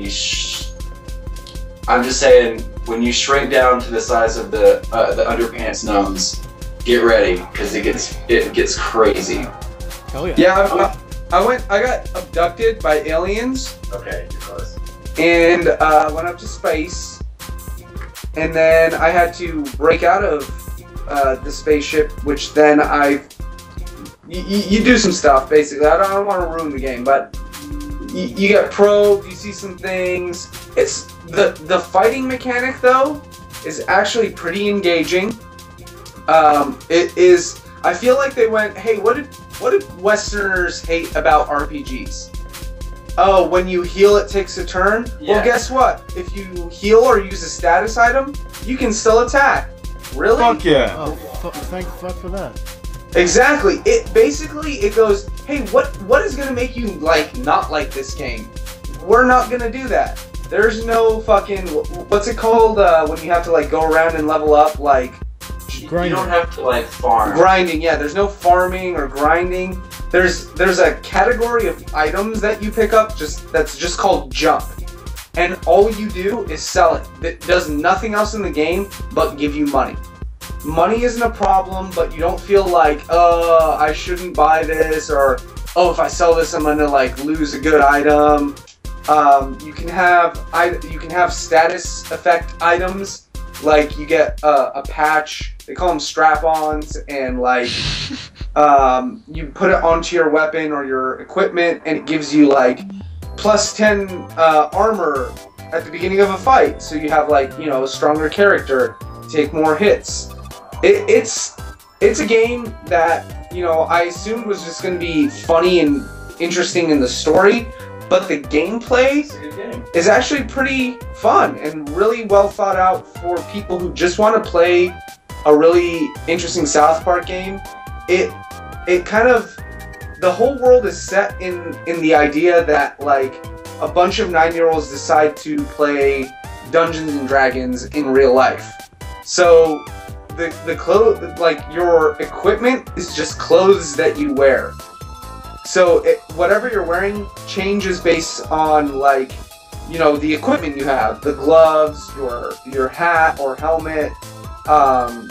Speaker 6: I'm just saying, when you shrink down to the size of the underpants numbs, get ready because it gets crazy.
Speaker 1: Hell yeah.
Speaker 5: Yeah, I got abducted by aliens
Speaker 6: Okay, you're close.
Speaker 5: and went up to space, and then I had to break out of the spaceship, which then you do some stuff basically. I don't want to ruin the game, but you get probed, you see some things. It's the fighting mechanic though is actually pretty engaging. It is. I feel like they went, hey, what did Westerners hate about RPGs? Oh, when you heal, it takes a turn.
Speaker 6: Yeah.
Speaker 5: Well, guess what? If you heal or use a status item, you can still attack. Really?
Speaker 2: Fuck yeah.
Speaker 1: Oh, thank fuck for that.
Speaker 5: Exactly. It goes, hey, what is gonna make you not like this game? We're not gonna do that. There's no fucking what's it called when you have to go around and level up
Speaker 6: You
Speaker 1: Grinding.
Speaker 6: don't have to farm.
Speaker 5: grinding. Yeah, there's no farming or grinding. There's a category of items that you pick up that's just called junk. And all you do is sell it. It does nothing else in the game but give you money. Money isn't a problem, but you don't feel like, I shouldn't buy this, or if I sell this, I'm gonna lose a good item. You can have status effect items, like you get a patch. They call them strap-ons, and you put it onto your weapon or your equipment, and it gives you plus 10 armor at the beginning of a fight, so you have like, you know, a stronger character, take more hits. It's a game that, you know, I assumed was just going to be funny and interesting in the story, but the gameplay is actually pretty fun and really well thought out for people who just want to play a really interesting South Park game. It kind of, the whole world is set in the idea that like a bunch of 9-year-olds decide to play Dungeons and Dragons in real life. So the clothes, like your equipment is just clothes that you wear. So whatever you're wearing changes based on like, you know, the equipment you have, the gloves, your hat or helmet,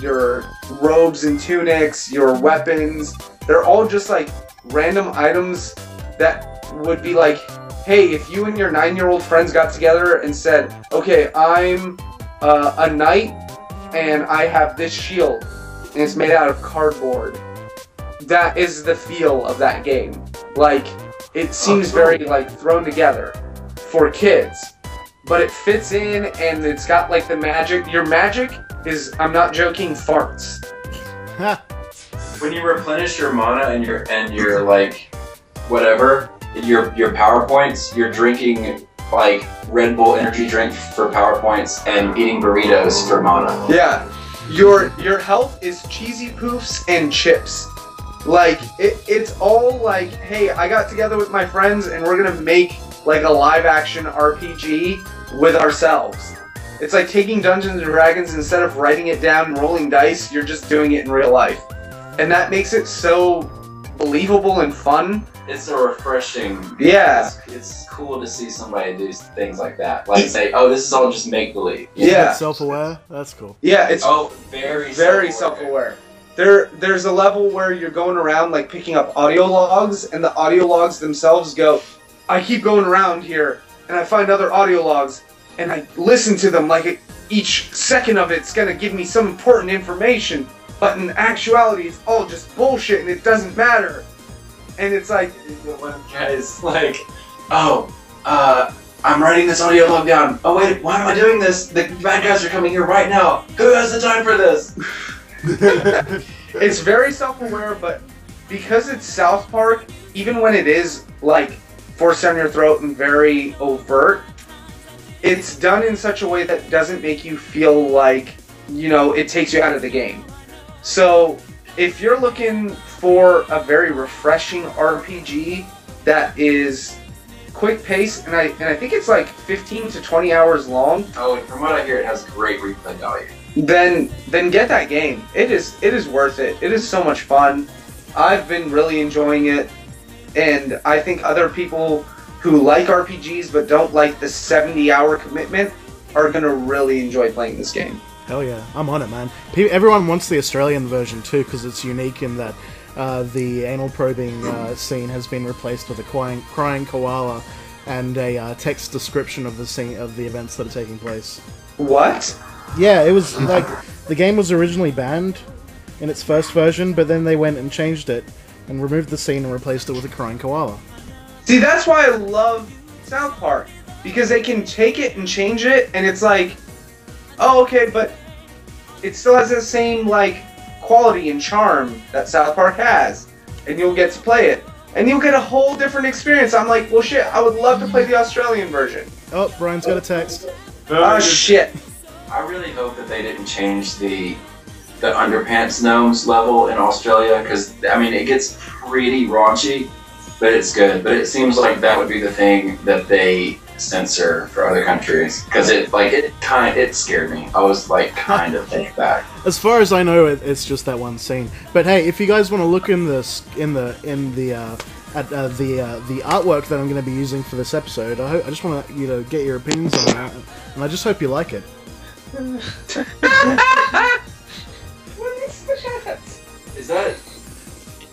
Speaker 5: your robes and tunics, your weapons. They're all just like random items that would be like, hey, if you and your 9-year-old friends got together and said, okay, I'm a knight and I have this shield and it's made out of cardboard. That is the feel of that game. Like, it seems very like thrown together for kids, but it fits in and it's got like the magic. Your magic is, I'm not joking, farts.
Speaker 6: When you replenish your mana and your like whatever, your power points, you're drinking like Red Bull energy drink for power points and eating burritos for mana.
Speaker 5: Yeah. Your health is cheesy poofs and chips. Like it's all like, hey, I got together with my friends and we're gonna make like a live action RPG with ourselves. It's like taking Dungeons and Dragons, instead of writing it down and rolling dice, you're just doing it in real life. And that makes it so believable and fun.
Speaker 6: It's a refreshing.
Speaker 5: Yeah.
Speaker 6: It's cool to see somebody do things like that. Like say, oh, this is all just make believe.
Speaker 5: Yeah.
Speaker 1: Self-aware. That's cool.
Speaker 5: Yeah, it's
Speaker 6: very
Speaker 5: self-aware. There's a level where you're going around like picking up audio logs, and the audio logs themselves go, I keep going around here and I find other audio logs and I listen to them like each second of it's gonna give me some important information, but in actuality it's all just bullshit and it doesn't matter. And it's like,
Speaker 6: one guy's like, oh, I'm writing this audio log down. Oh wait, why am I doing this? The bad guys are coming here right now. Who has the time for this?
Speaker 5: It's very self-aware, but because it's South Park, even when it is like forced down your throat and very overt, it's done in such a way that doesn't make you feel like, you know, it takes you out of the game. So if you're looking for a very refreshing RPG that is quick pace, and I think it's like 15 to 20 hours long.
Speaker 6: Oh, and from what I hear, it has great replay value.
Speaker 5: Then get that game. It is worth it. It is so much fun. I've been really enjoying it, and I think other people who like RPGs but don't like the 70-hour commitment are gonna really enjoy playing this game.
Speaker 1: Hell yeah, I'm on it, man. Everyone wants the Australian version too, because it's unique in that the anal probing scene has been replaced with a crying koala and a text description of the scene of the events that are taking place.
Speaker 5: What?
Speaker 1: Yeah, it was like the game was originally banned in its first version, but then they went and changed it and removed the scene and replaced it with a crying koala.
Speaker 5: See, that's why I love South Park, because they can take it and change it, and it's like, oh, okay, but it still has the same, like, quality and charm that South Park has, and you'll get to play it, and you'll get a whole different experience. I'm like, well, shit, I would love to play the Australian version.
Speaker 1: Oh, Brian's got a text.
Speaker 5: Oh, shit.
Speaker 6: I really hope that they didn't change the underpants gnomes level in Australia, because, I mean, it gets pretty raunchy, but it's good. But it seems like that would be the thing that they censor for other countries, because it scared me. I was like kind of taken back.
Speaker 1: As far as I know, it's just that one scene. But hey, if you guys want to look in the artwork that I'm going to be using for this episode, I just want you to get your opinions on that, and I just hope you like it.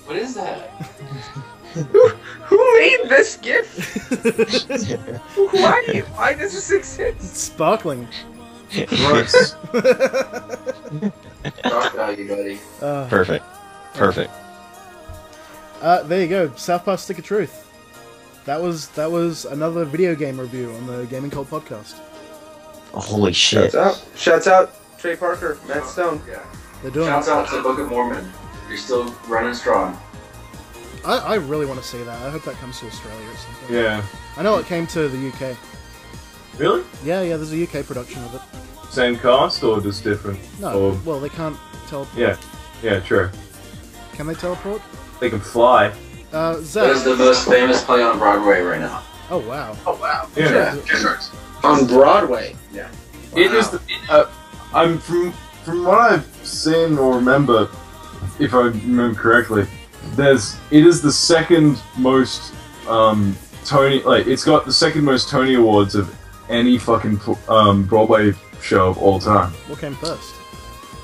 Speaker 5: What
Speaker 6: What is that?
Speaker 5: Who made this gift? Why? Why does this exist?
Speaker 1: It's sparkling.
Speaker 6: Gross. Talk value, buddy.
Speaker 3: Perfect.
Speaker 1: There you go. South Park Stick of Truth. That was another video game review on the Gaming Cult podcast.
Speaker 3: Holy shit.
Speaker 5: Shouts out Trey Parker, Matt Stone.
Speaker 6: Yeah.
Speaker 1: They're doing
Speaker 6: Shouts
Speaker 1: it.
Speaker 6: out to Book of Mormon. You're still running strong.
Speaker 1: I really want to see that. I hope that comes to Australia or something.
Speaker 2: Yeah.
Speaker 1: I know it came to the UK.
Speaker 2: Really?
Speaker 1: Yeah, there's a UK production of it.
Speaker 2: Same cast or just different?
Speaker 1: No,
Speaker 2: Or...
Speaker 1: well, they can't teleport.
Speaker 2: Yeah, true.
Speaker 1: Can they teleport?
Speaker 2: They can fly.
Speaker 6: That is
Speaker 1: Zach.
Speaker 6: the most famous play on Broadway right now.
Speaker 1: Oh, wow.
Speaker 5: Oh wow.
Speaker 2: Yeah.
Speaker 5: On Broadway. Yeah.
Speaker 2: It is. I'm from what I've seen or remember, if I remember correctly. It is the second most Tony. Like, it's got the second most Tony Awards of any fucking Broadway show of all time.
Speaker 1: What came first?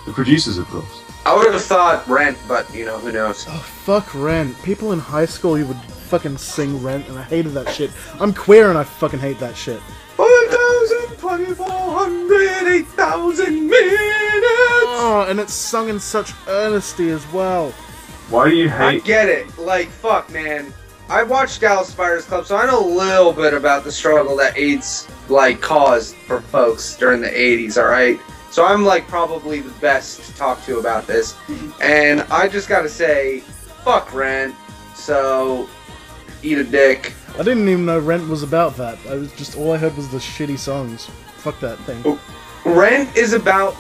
Speaker 2: The producers, of course.
Speaker 5: I would have thought Rent, but you know, who knows?
Speaker 1: Oh, fuck Rent. People in high school, you would fucking sing Rent, and I hated that shit. I'm queer, and I fucking hate that shit.
Speaker 5: 5,000, 2,400, 8,000 minutes!
Speaker 1: Oh, and it's sung in such earnesty as well.
Speaker 2: Why do you
Speaker 5: I
Speaker 2: hate?
Speaker 5: get it. Like, fuck, man. I watched Dallas Fires Club, so I know a little bit about the struggle that AIDS, like, caused for folks during the 80s, alright? So I'm, like, probably the best to talk to about this. And I just gotta say, fuck Rent, so eat a dick.
Speaker 1: I didn't even know Rent was about that. All I heard was the shitty songs. Fuck that thing.
Speaker 5: Rent is about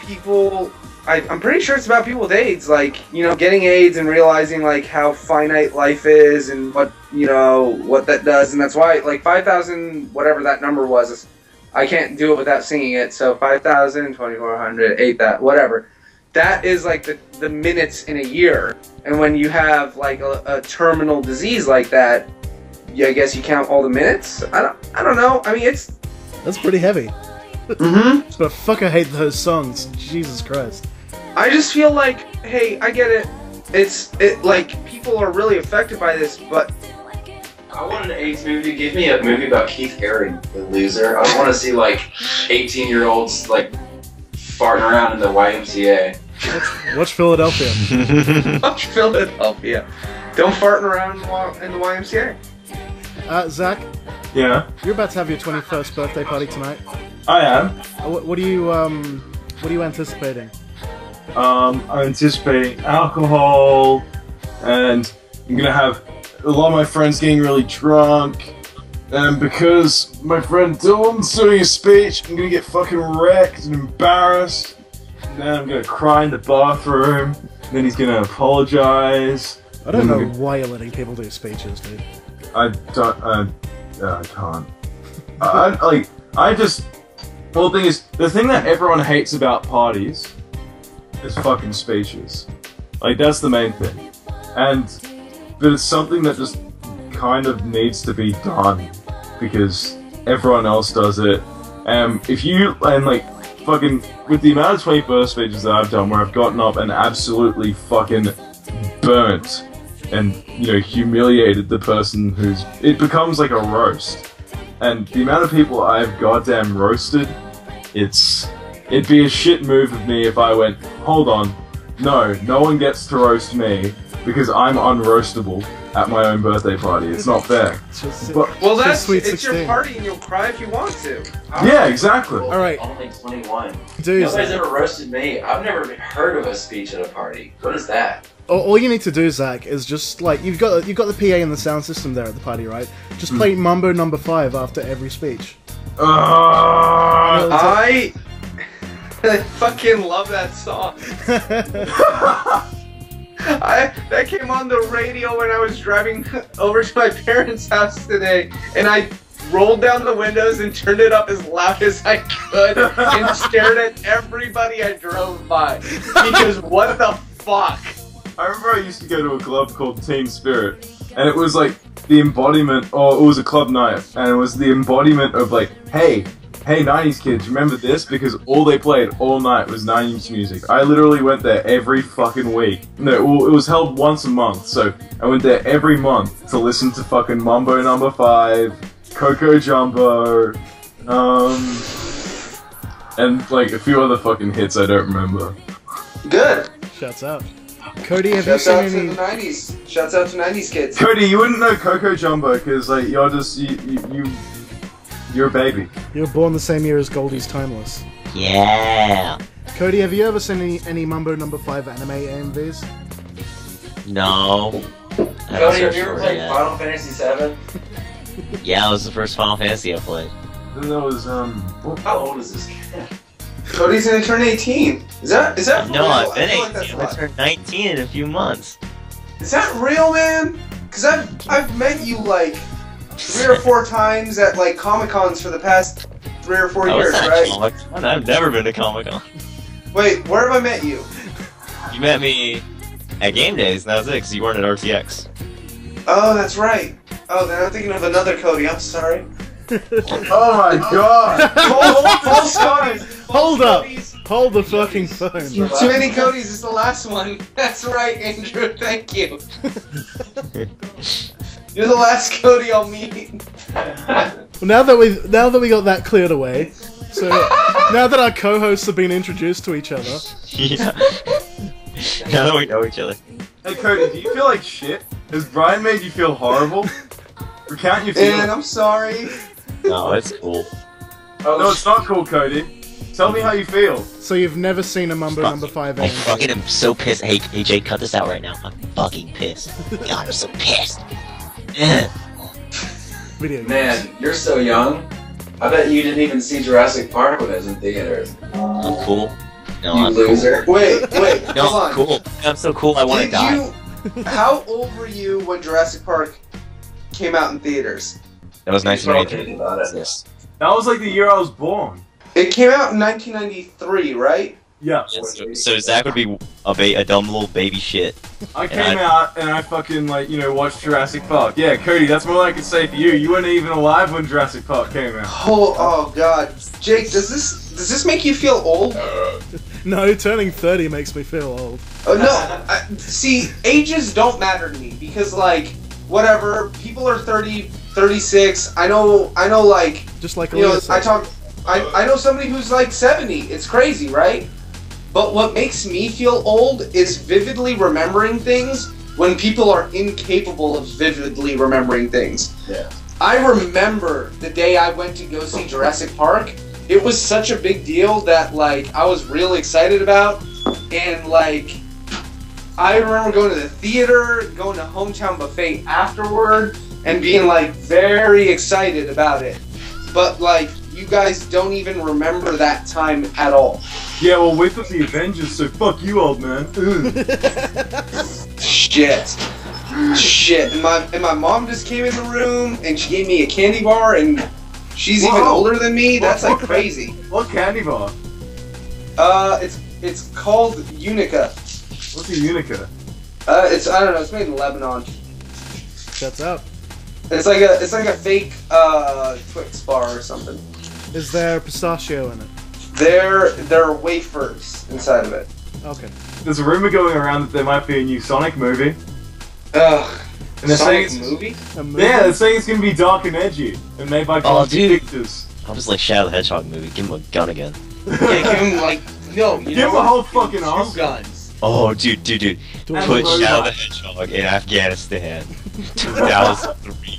Speaker 5: people... I'm pretty sure it's about people with AIDS, like, you know, getting AIDS and realizing, like, how finite life is and what, you know, what that does. And that's why, like, 5,000, whatever that number was, I can't do it without singing it. So 5,000, 2,400, 8,000, whatever. That is, like, the minutes in a year. And when you have, like, a terminal disease like that, I guess you count all the minutes? I don't know. I mean, it's...
Speaker 1: That's pretty heavy.
Speaker 5: Mm-hmm.
Speaker 1: But fuck, I hate those songs. Jesus Christ.
Speaker 5: I just feel like, hey, I get it. Like, people are really affected by this, but...
Speaker 6: I want an AIDS movie. Give me a movie about Keith Haring, the loser. I want to see, like, 18-year-olds, like, farting around in the YMCA.
Speaker 1: Watch Philadelphia.
Speaker 5: Watch Philadelphia. Don't fart around in the YMCA.
Speaker 1: Zach,
Speaker 2: Yeah,
Speaker 1: you're about to have your 21st birthday party tonight.
Speaker 2: I am.
Speaker 1: What are you anticipating?
Speaker 2: I'm anticipating alcohol, and I'm gonna have a lot of my friends getting really drunk, and because my friend Dylan's doing a speech, I'm gonna get fucking wrecked and embarrassed, and then I'm gonna cry in the bathroom, and then he's gonna apologize.
Speaker 1: I don't know why you're letting people do speeches, dude.
Speaker 2: I can't. Well, the thing is, the thing that everyone hates about parties is fucking speeches. Like, that's the main thing. But it's something that just kind of needs to be done because everyone else does it. Fucking, with the amount of 21st speeches that I've done where I've gotten up and absolutely fucking burnt and, you know, humiliated the person it becomes like a roast. And the amount of people I've goddamn roasted, it'd be a shit move of me if I went, hold on, no one gets to roast me because I'm unroastable at my own birthday party. It's not fair.
Speaker 5: Well, that's
Speaker 1: Sweet
Speaker 5: it's
Speaker 1: 16.
Speaker 5: your party and you'll cry if you want to.
Speaker 2: Yeah, exactly.
Speaker 1: All right.
Speaker 6: Only 21.
Speaker 1: Dude,
Speaker 6: Nobody's ever roasted me. I've never heard of a speech at a party. What is that?
Speaker 1: all you need to do, Zach, is just like you've got the PA and the sound system there at the party, right? Just play Mambo No. 5 after every speech.
Speaker 5: I fucking love that song. That came on the radio when I was driving over to my parents' house today, and I rolled down the windows and turned it up as loud as I could and stared at everybody I drove by. Because what the fuck?
Speaker 2: I remember I used to go to a club called Teen Spirit, and it was like the embodiment, or it was a club night, and it was the embodiment of like, hey 90s kids, remember this? Because all they played all night was 90s music. I literally went there every fucking week. No, it was held once a month, so I went there every month to listen to fucking Mambo No. 5, Coco Jumbo, and like a few other fucking hits I don't remember.
Speaker 5: Good.
Speaker 1: Shouts out. Cody, have you
Speaker 5: Shouts out
Speaker 1: seen
Speaker 5: to the
Speaker 1: any?
Speaker 5: 90s. Shouts out to 90s kids.
Speaker 2: Cody, you wouldn't know Coco Jumbo because like you're just you're a baby.
Speaker 1: You were born the same year as Goldie's Timeless.
Speaker 3: Yeah.
Speaker 1: Cody, have you ever seen any Mambo Number 5 anime AMVs?
Speaker 3: No.
Speaker 6: Cody, have you ever played Final Fantasy VII?
Speaker 3: Yeah, that was the first Final Fantasy I played.
Speaker 2: Then there was
Speaker 6: How old is this kid?
Speaker 5: Cody's gonna turn 18. Is that for
Speaker 3: No,
Speaker 5: real?
Speaker 3: I've been
Speaker 5: I feel
Speaker 3: 18.
Speaker 5: like that's a
Speaker 3: I'm
Speaker 5: lot.
Speaker 3: gonna turn 19 in a few months.
Speaker 5: Is that real, man? Cause I've met you like 3 or 4 times at like Comic Cons for the past 3 or 4
Speaker 3: I
Speaker 5: years,
Speaker 3: was at
Speaker 5: right?
Speaker 3: Comic-Con. I've never been to Comic-Con.
Speaker 5: Wait, where have I met you?
Speaker 3: You met me at Game Days, and that was it, because you weren't at RTX.
Speaker 5: Oh, that's right. Oh, then I'm thinking of another Cody. I'm sorry.
Speaker 2: oh my god!
Speaker 1: Hold up! Hold the fucking phone.
Speaker 5: Too many Codys is the last one. That's right, Andrew. Thank you. You're the last Cody I'll meet.
Speaker 1: Well, now that we got that cleared away, so now that our co-hosts have been introduced to each other,
Speaker 3: Yeah. Now that we know each other.
Speaker 2: Hey Cody, do you feel like shit? Has Brian made you feel horrible? Recount your
Speaker 5: And
Speaker 2: feelings.
Speaker 5: I'm sorry.
Speaker 3: No, it's cool.
Speaker 2: No, it's not cool, Cody. Tell me how you feel.
Speaker 1: so you've never seen a Mambo Number 5
Speaker 3: I
Speaker 1: AMV.
Speaker 3: fucking am so pissed. Hey, Jay, cut this out right now. I'm fucking pissed. God, I'm so pissed.
Speaker 1: Video games.
Speaker 6: Man, you're so young. I bet you didn't even see Jurassic Park when it was in theaters.
Speaker 3: I'm cool. No,
Speaker 6: You
Speaker 3: I'm
Speaker 6: loser.
Speaker 5: Wait,
Speaker 3: cool. No,
Speaker 5: hold
Speaker 3: I'm
Speaker 5: on.
Speaker 3: cool. I'm so cool, I want to
Speaker 5: Did
Speaker 3: die.
Speaker 5: you? How old were you when Jurassic Park came out in theaters?
Speaker 3: That was
Speaker 6: Think
Speaker 3: 1993.
Speaker 6: about it.
Speaker 3: Yes.
Speaker 2: That was like the year I was born.
Speaker 5: It came out in 1993, right?
Speaker 2: Yeah.
Speaker 3: So Zach would be a dumb little baby shit.
Speaker 2: I came out and I fucking like, watched Jurassic Park. Yeah, Cody, that's more I could say for you. You weren't even alive when Jurassic Park came out.
Speaker 5: Oh God, Jake, does this make you feel old?
Speaker 1: No, turning 30 makes me feel old.
Speaker 5: Oh no, see, ages don't matter to me because like whatever, people are 30, 36. I know, like
Speaker 1: Just like
Speaker 5: you know,
Speaker 1: Aaliyah said.
Speaker 5: I know somebody who's like 70. It's crazy, right? But what makes me feel old is vividly remembering things when people are incapable of vividly remembering things.
Speaker 6: Yeah.
Speaker 5: I remember the day I went to go see Jurassic Park. It was such a big deal that like I was really excited about, and like I remember going to the theater, going to Hometown Buffet afterward, and being like very excited about it. But like you guys don't even remember that time at all.
Speaker 2: Yeah, well, we've got the Avengers, so fuck you, old man.
Speaker 5: Shit. And my mom just came in the room and she gave me a candy bar and she's even
Speaker 2: Whoa.
Speaker 5: older than me. That's like
Speaker 2: What?
Speaker 5: crazy.
Speaker 2: What candy bar?
Speaker 5: It's called Unica.
Speaker 2: What's a Unica?
Speaker 5: I don't know. It's made in Lebanon.
Speaker 1: Shuts up.
Speaker 5: It's like a fake Twix bar or something.
Speaker 1: Is there pistachio in it?
Speaker 5: There are wafers inside of it.
Speaker 1: Okay.
Speaker 2: There's a rumor going around that there might be a new Sonic movie.
Speaker 5: Ugh.
Speaker 2: And they're
Speaker 5: Sonic
Speaker 2: saying
Speaker 5: movie?
Speaker 1: A movie?
Speaker 2: Yeah, they're saying it's gonna be dark and edgy, and made by Columbia
Speaker 3: dude.
Speaker 2: Pictures.
Speaker 3: I'll just like Shadow the Hedgehog movie. Give him a gun again.
Speaker 5: Yeah, give him like no. You
Speaker 2: Give
Speaker 5: know
Speaker 2: him a
Speaker 5: what?
Speaker 2: whole fucking
Speaker 5: Two
Speaker 2: Oscar.
Speaker 5: guns.
Speaker 3: Oh, dude.
Speaker 1: Do
Speaker 2: And
Speaker 3: Put
Speaker 2: a
Speaker 3: Shadow
Speaker 2: robot.
Speaker 3: the Hedgehog in Afghanistan. 2003.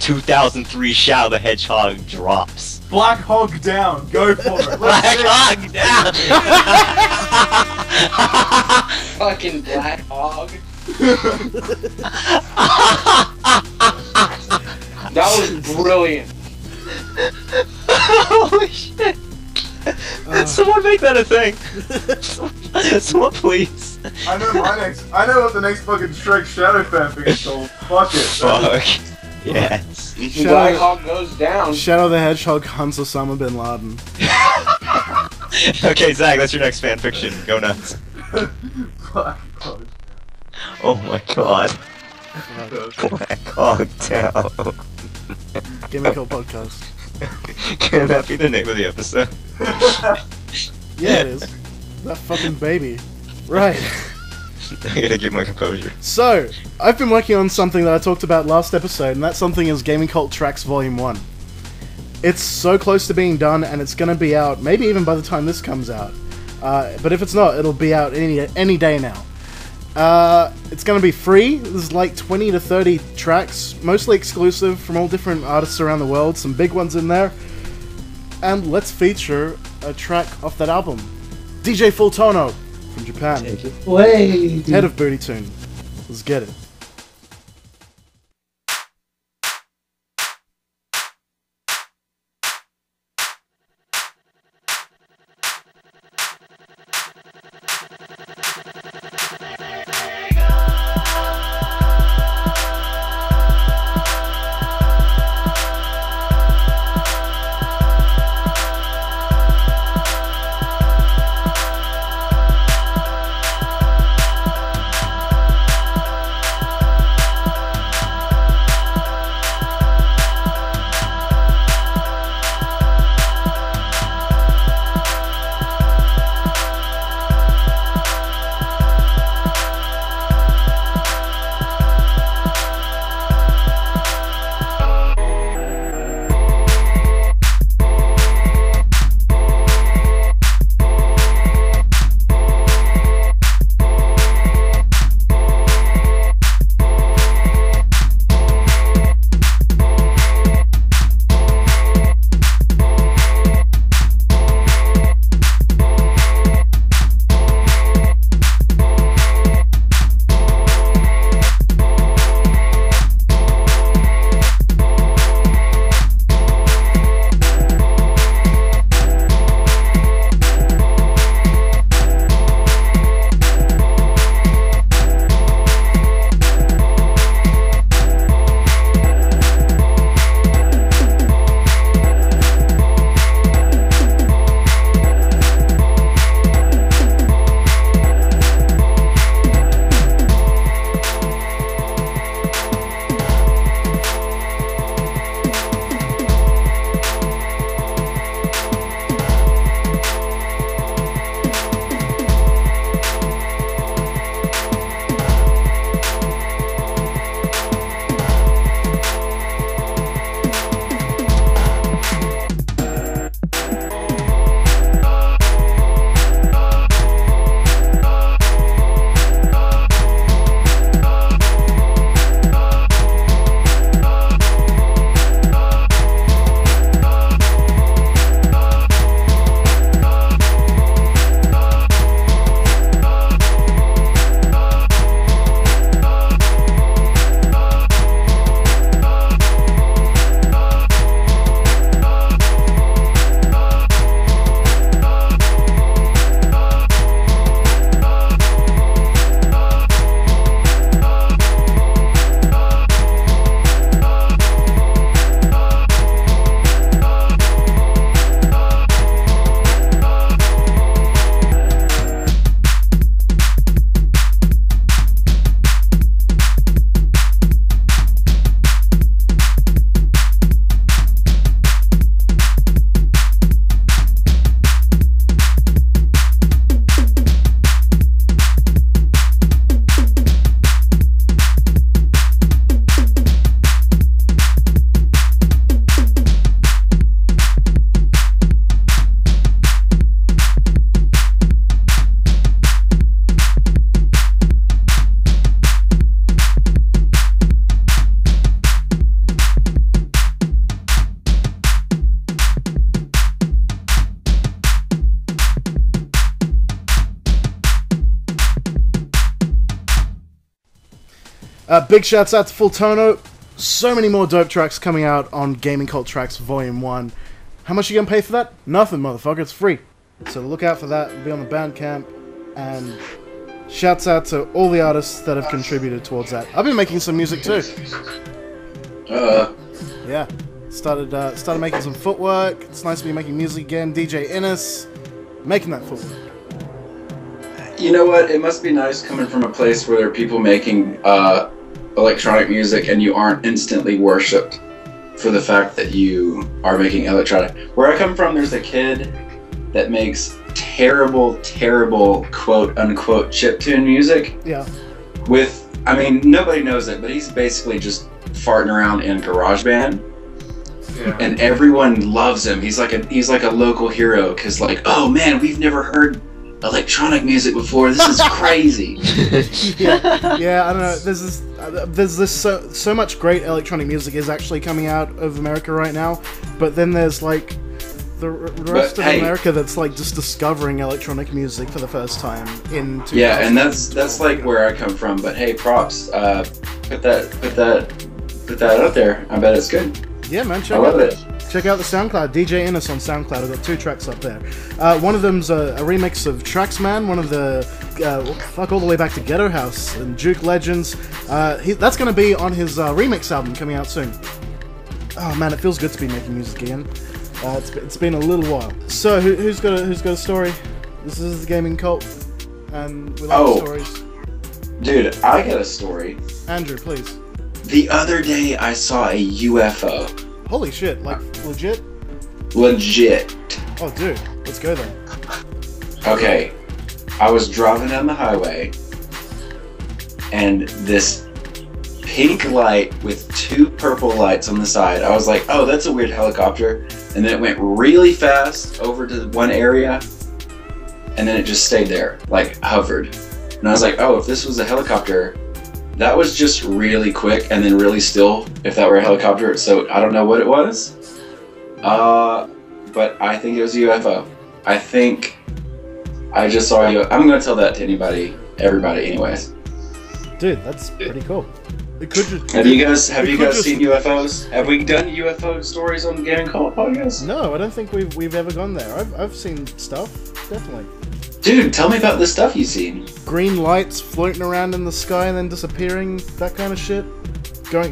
Speaker 3: 2003 Shadow the Hedgehog drops.
Speaker 2: Black Hog down. Go for it.
Speaker 3: Black
Speaker 2: Let's
Speaker 3: Hog down!
Speaker 5: Fucking Black Hog. That was brilliant.
Speaker 3: Holy shit! Someone make that a thing. Someone please.
Speaker 2: I know what the next fucking Shrek Shadow fanfic is called. Fuck it.
Speaker 3: Fuck. Yes.
Speaker 5: Black Hog goes down.
Speaker 1: Shadow the Hedgehog hunts Osama bin Laden.
Speaker 3: Okay, Zach, that's your next fanfiction. Go nuts.
Speaker 2: Black Hog.
Speaker 3: Oh my god. Black Hog down.
Speaker 1: Gaming Cult Podcast.
Speaker 3: Can that be the name of the episode?
Speaker 1: Yeah, it is. That fucking baby. Right.
Speaker 3: I gotta get my composure.
Speaker 1: So, I've been working on something that I talked about last episode, and that something is Gaming Cult Tracks Volume 1. It's so close to being done, and it's gonna be out, maybe even by the time this comes out. But if it's not, it'll be out any day now. It's going to be free. There's like 20 to 30 tracks, mostly exclusive from all different artists around the world. Some big ones in there. And let's feature a track off that album. D.J.Fulltono from Japan.
Speaker 7: Wait.
Speaker 1: Head of Booty Tune. Let's get it. Big shouts out to Fulltono. So many more dope tracks coming out on Gaming Cult Tracks Volume 1. How much are you going to pay for that? Nothing, motherfucker. It's free. So look out for that. It'll be on the Bandcamp. And shouts out to all the artists that have contributed towards that. I've been making some music too. Yeah. Started making some footwork. It's nice to be making music again. DJ Innes. Making that footwork.
Speaker 6: You know what? It must be nice coming from a place where there are people making electronic music and you aren't instantly worshipped for the fact that you are making electronic. Where I come from, there's a kid that makes terrible quote-unquote chiptune music.
Speaker 1: Yeah.
Speaker 6: With, I mean, nobody knows it, but he's basically just farting around in GarageBand. Yeah. And everyone loves him. He's like a local hero because, like, oh man, we've never heard electronic music before. This is crazy.
Speaker 1: Yeah, I don't know. There's this so much great electronic music is actually coming out of America right now, but then there's like the rest of America that's like just discovering electronic music for the first time in.
Speaker 6: Yeah, and that's like where I come from. But hey, props. Put that out there. I bet it's good.
Speaker 1: Yeah, man.
Speaker 6: I love it.
Speaker 1: Check out the SoundCloud, DJ Innes on SoundCloud. I've got 2 tracks up there. One of them's a remix of Traxman, one of the, all the way back to Ghetto House and Juke Legends. That's going to be on his remix album coming out soon. Oh man, it feels good to be making music again. It's been a little while. So, who's got a story? This is the Gaming Cult, and we like stories.
Speaker 6: Dude, I got a story.
Speaker 1: Andrew, please.
Speaker 6: The other day I saw a UFO.
Speaker 1: Holy shit, like legit?
Speaker 6: Legit.
Speaker 1: Oh dude, let's go then.
Speaker 6: Okay, I was driving down the highway and this pink light with 2 purple lights on the side. I was like, oh, that's a weird helicopter. And then it went really fast over to one area and then it just stayed there, like hovered. And I was like, oh, if this was a helicopter, that was just really quick and then really still if that were a helicopter, so I don't know what it was. But I think it was a UFO. I think I just saw a UFO. I'm gonna tell that to everybody anyways.
Speaker 1: Dude, that's pretty cool. It could just,
Speaker 6: have you guys seen UFOs? Have we done UFO stories on the Gaming Cult podcast?
Speaker 1: No, I don't think we've ever gone there. I've seen stuff, definitely.
Speaker 6: Dude, tell me about the stuff you've seen.
Speaker 1: Green lights floating around in the sky and then disappearing, that kind of shit.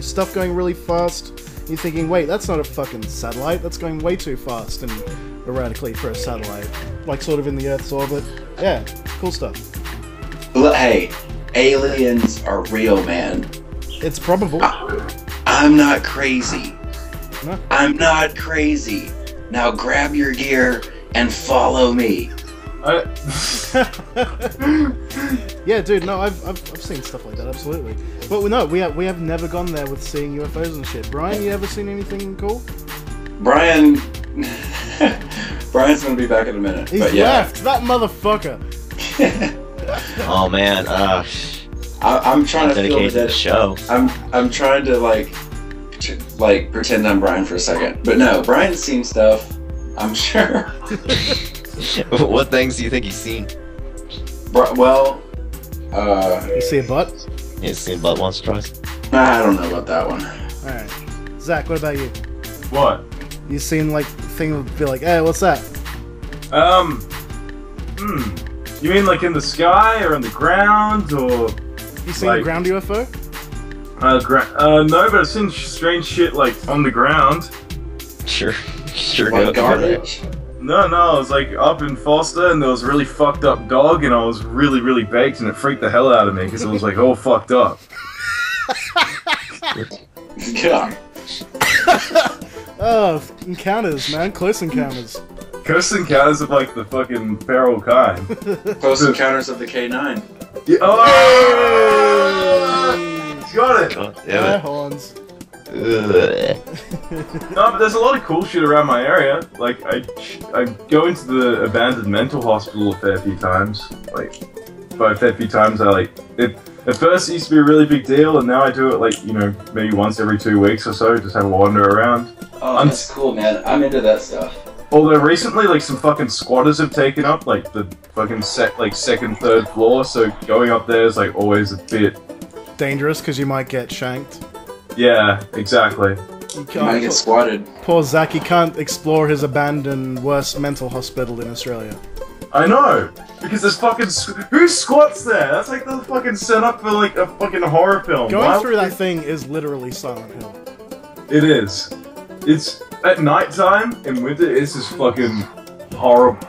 Speaker 1: Stuff going really fast. You're thinking, wait, that's not a fucking satellite. That's going way too fast and erratically for a satellite. Like sort of in the Earth's orbit. Yeah, cool stuff.
Speaker 6: Look, hey, aliens are real, man.
Speaker 1: It's probable.
Speaker 6: I'm not crazy.
Speaker 1: No?
Speaker 6: I'm not crazy. Now grab your gear and follow me.
Speaker 1: Yeah, dude. No, I've seen stuff like that. Absolutely. But no, we have never gone there with seeing UFOs and shit. Brian, you ever seen anything cool?
Speaker 6: Brian's gonna be back in a minute.
Speaker 1: He's
Speaker 6: but yeah.
Speaker 1: left. That motherfucker.
Speaker 3: Oh man.
Speaker 6: I'm trying to feel
Speaker 3: dedicated to the show.
Speaker 6: I'm trying to like pretend I'm Brian for a second. But no, Brian's seen stuff. I'm sure.
Speaker 3: What things do you think he's seen?
Speaker 6: Well,
Speaker 1: You see a butt?
Speaker 3: He's seen butt once or twice.
Speaker 6: I don't know about that one.
Speaker 1: Alright. Zach, what about you?
Speaker 2: What?
Speaker 1: You seen like thing that would be like, hey, what's that?
Speaker 2: You mean like in the sky or on the ground or?
Speaker 1: You seen
Speaker 2: like,
Speaker 1: a ground UFO?
Speaker 2: No, but I've seen strange shit like on the ground.
Speaker 3: Sure
Speaker 6: Like
Speaker 3: go.
Speaker 6: garbage.
Speaker 2: No, I was like up in Foster and there was a really fucked up dog and I was really, really baked and it freaked the hell out of me because it was like all fucked up.
Speaker 6: God.
Speaker 1: Oh, encounters, man. Close encounters.
Speaker 2: Close encounters of like the fucking feral kind.
Speaker 6: Close Encounters of the K9.
Speaker 2: Yeah, oh! Got it!
Speaker 3: God
Speaker 1: Air
Speaker 3: damn
Speaker 1: horns.
Speaker 3: it.
Speaker 2: No, but there's a lot of cool shit around my area. Like, I go into the abandoned mental hospital a fair few times. Like, by a fair few times, at first it used to be a really big deal, and now I do it like, maybe once every 2 weeks or so, just have a wander around.
Speaker 6: Oh, that's cool, man. I'm into that stuff.
Speaker 2: Although recently, like, some fucking squatters have taken up, like, the fucking second, third floor, so going up there is, like, always a bit...
Speaker 1: Dangerous, because you might get shanked.
Speaker 2: Yeah, exactly.
Speaker 1: You
Speaker 6: You might get squatted.
Speaker 1: Poor Zach, he can't explore his abandoned worst mental hospital in Australia.
Speaker 2: I know! Because there's fucking... Who squats there? That's like the fucking setup for, like, a fucking horror film.
Speaker 1: Going through that thing is literally Silent Hill.
Speaker 2: It is. It's... At nighttime, in winter, it's just fucking horrible.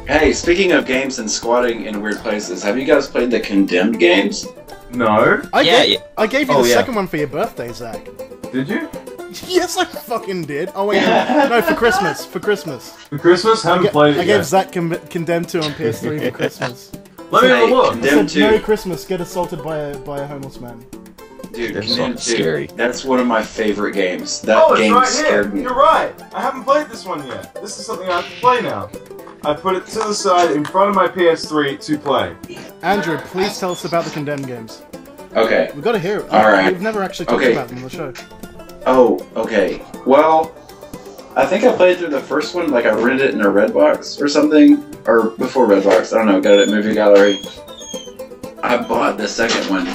Speaker 6: Hey, speaking of games and squatting in weird places, have you guys played the Condemned games?
Speaker 2: No?
Speaker 1: I gave you
Speaker 3: Oh,
Speaker 1: the
Speaker 3: yeah.
Speaker 1: second one for your birthday, Zach.
Speaker 2: Did you?
Speaker 1: Yes, I fucking did. Oh wait, no, for Christmas. For Christmas.
Speaker 2: For Christmas? Haven't played it
Speaker 1: I
Speaker 2: yet.
Speaker 1: gave Zach Condemned 2 on PS3 for Christmas.
Speaker 2: Let me have a look.
Speaker 1: I
Speaker 6: Condemned
Speaker 1: said, Merry
Speaker 6: 2.
Speaker 1: Christmas, get assaulted by a homeless man.
Speaker 6: Dude,
Speaker 3: That's
Speaker 6: Condemned 2.
Speaker 3: scary.
Speaker 6: That's one of my favorite games. That
Speaker 2: Oh, it's
Speaker 6: game
Speaker 2: right
Speaker 6: scared
Speaker 2: here.
Speaker 6: me.
Speaker 2: You're right. I haven't played this one yet. This is something I have to play now. I put it to the side in front of my PS3 to play.
Speaker 1: Andrew, please tell us about the Condemned games.
Speaker 6: Okay.
Speaker 1: We've got to hear it.
Speaker 6: Alright.
Speaker 1: We've never actually talked about them on the show.
Speaker 6: Oh, okay. Well, I think I played through the first one, like I rented it in a Redbox or something, or before Redbox, I don't know, got it at Movie Gallery. I bought the second one,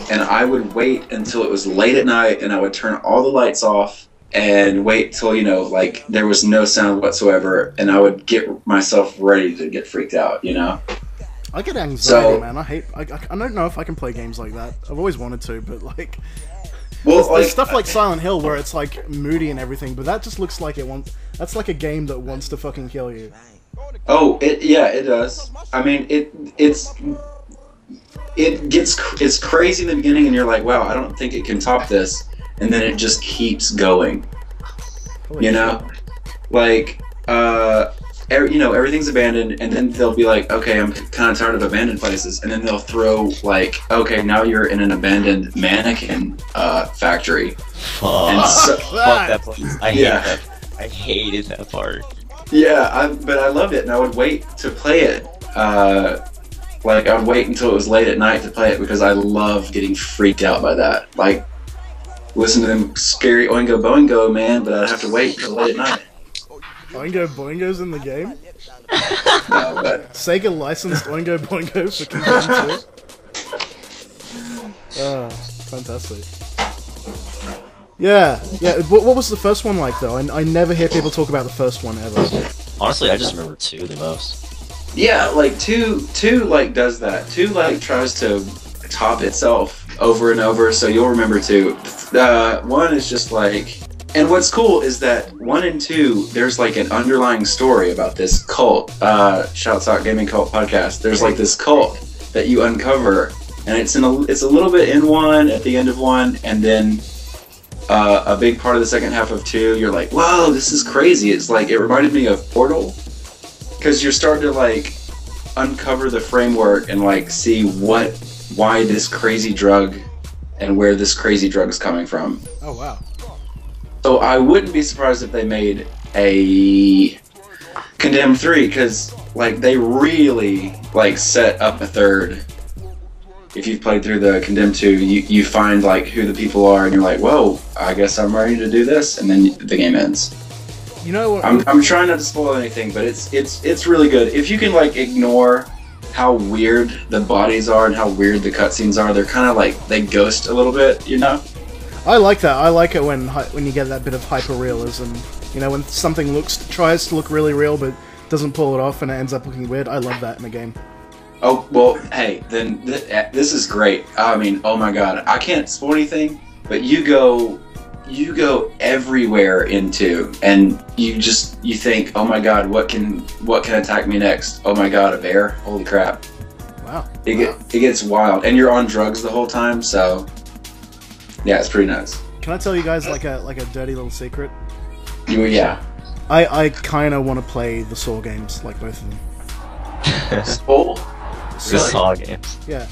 Speaker 6: and I would wait until it was late at night, and I would turn all the lights off, and wait till, you know, like, there was no sound whatsoever, and I would get myself ready to get freaked out, you know?
Speaker 1: I get anxiety, man. I don't know if I can play games like that. I've always wanted to, but, like...
Speaker 6: Well,
Speaker 1: there's stuff like Silent Hill where it's, like, moody and everything, but that just looks like it wants... That's like a game that wants to fucking kill you.
Speaker 6: Oh, yeah, it does. I mean, it's crazy in the beginning, and you're like, wow, I don't think it can top this, and then it just keeps going.
Speaker 1: Holy
Speaker 6: you know, like, you know, everything's abandoned, and then they'll be like, okay, I'm kind of tired of abandoned places, and then they'll throw like, okay, now you're in an abandoned mannequin factory.
Speaker 3: Fuck that place. I hate that. I hated that part.
Speaker 6: Yeah, but I loved it, and I would wait to play it. Like, I would wait until it was late at night to play it because I love getting freaked out by that. Like, listen to them scary Oingo Boingo, man, but I'd have to wait until late at night.
Speaker 1: Oingo Boingo's in the game?
Speaker 6: No, but...
Speaker 1: Sega licensed Oingo Boingo for Condemned 2? Oh, fantastic. Yeah. What was the first one like, though? I never hear people talk about the first one, ever.
Speaker 3: Honestly, I just remember 2 the most.
Speaker 6: Yeah, like, 2, like, does that. 2, like, tries to top itself over and over, so you'll remember 2. 1 is just like... And what's cool is that 1 and 2, there's like an underlying story about this cult. Shouts out Gaming Cult Podcast. There's like this cult that you uncover, and it's a little bit in 1 at the end of 1, and then a big part of the second half of 2. You're like, whoa, this is crazy. It's like it reminded me of Portal, because you're starting to like uncover the framework and like see why this crazy drug and where this crazy drug is coming from.
Speaker 1: Oh wow.
Speaker 6: So I wouldn't be surprised if they made a Condemned 3, because like they really like set up a third. If you've played through the Condemned 2, you find like who the people are, and you're like, whoa, I guess I'm ready to do this, and then the game ends.
Speaker 1: You know what?
Speaker 6: I'm trying not to spoil anything, but it's really good. If you can like ignore how weird the bodies are and how weird the cutscenes are, they're kind of like they ghost a little bit, you know.
Speaker 1: I like that. I like it when you get that bit of hyper-realism. You know, when something tries to look really real but doesn't pull it off and it ends up looking weird. I love that in a game.
Speaker 6: Oh, well, hey, then this is great. I mean, oh my god, I can't spoil anything, but you go everywhere into, and you think, oh my god, what can attack me next? Oh my god, a bear? Holy crap.
Speaker 1: Wow.
Speaker 6: It gets wild, and you're on drugs the whole time, so... Yeah, it's pretty nuts.
Speaker 1: Can I tell you guys like a dirty little secret?
Speaker 6: Yeah.
Speaker 1: I kind of want to play the Saw games, like both of them.
Speaker 6: Saw?
Speaker 3: The Saw games.
Speaker 1: Yeah.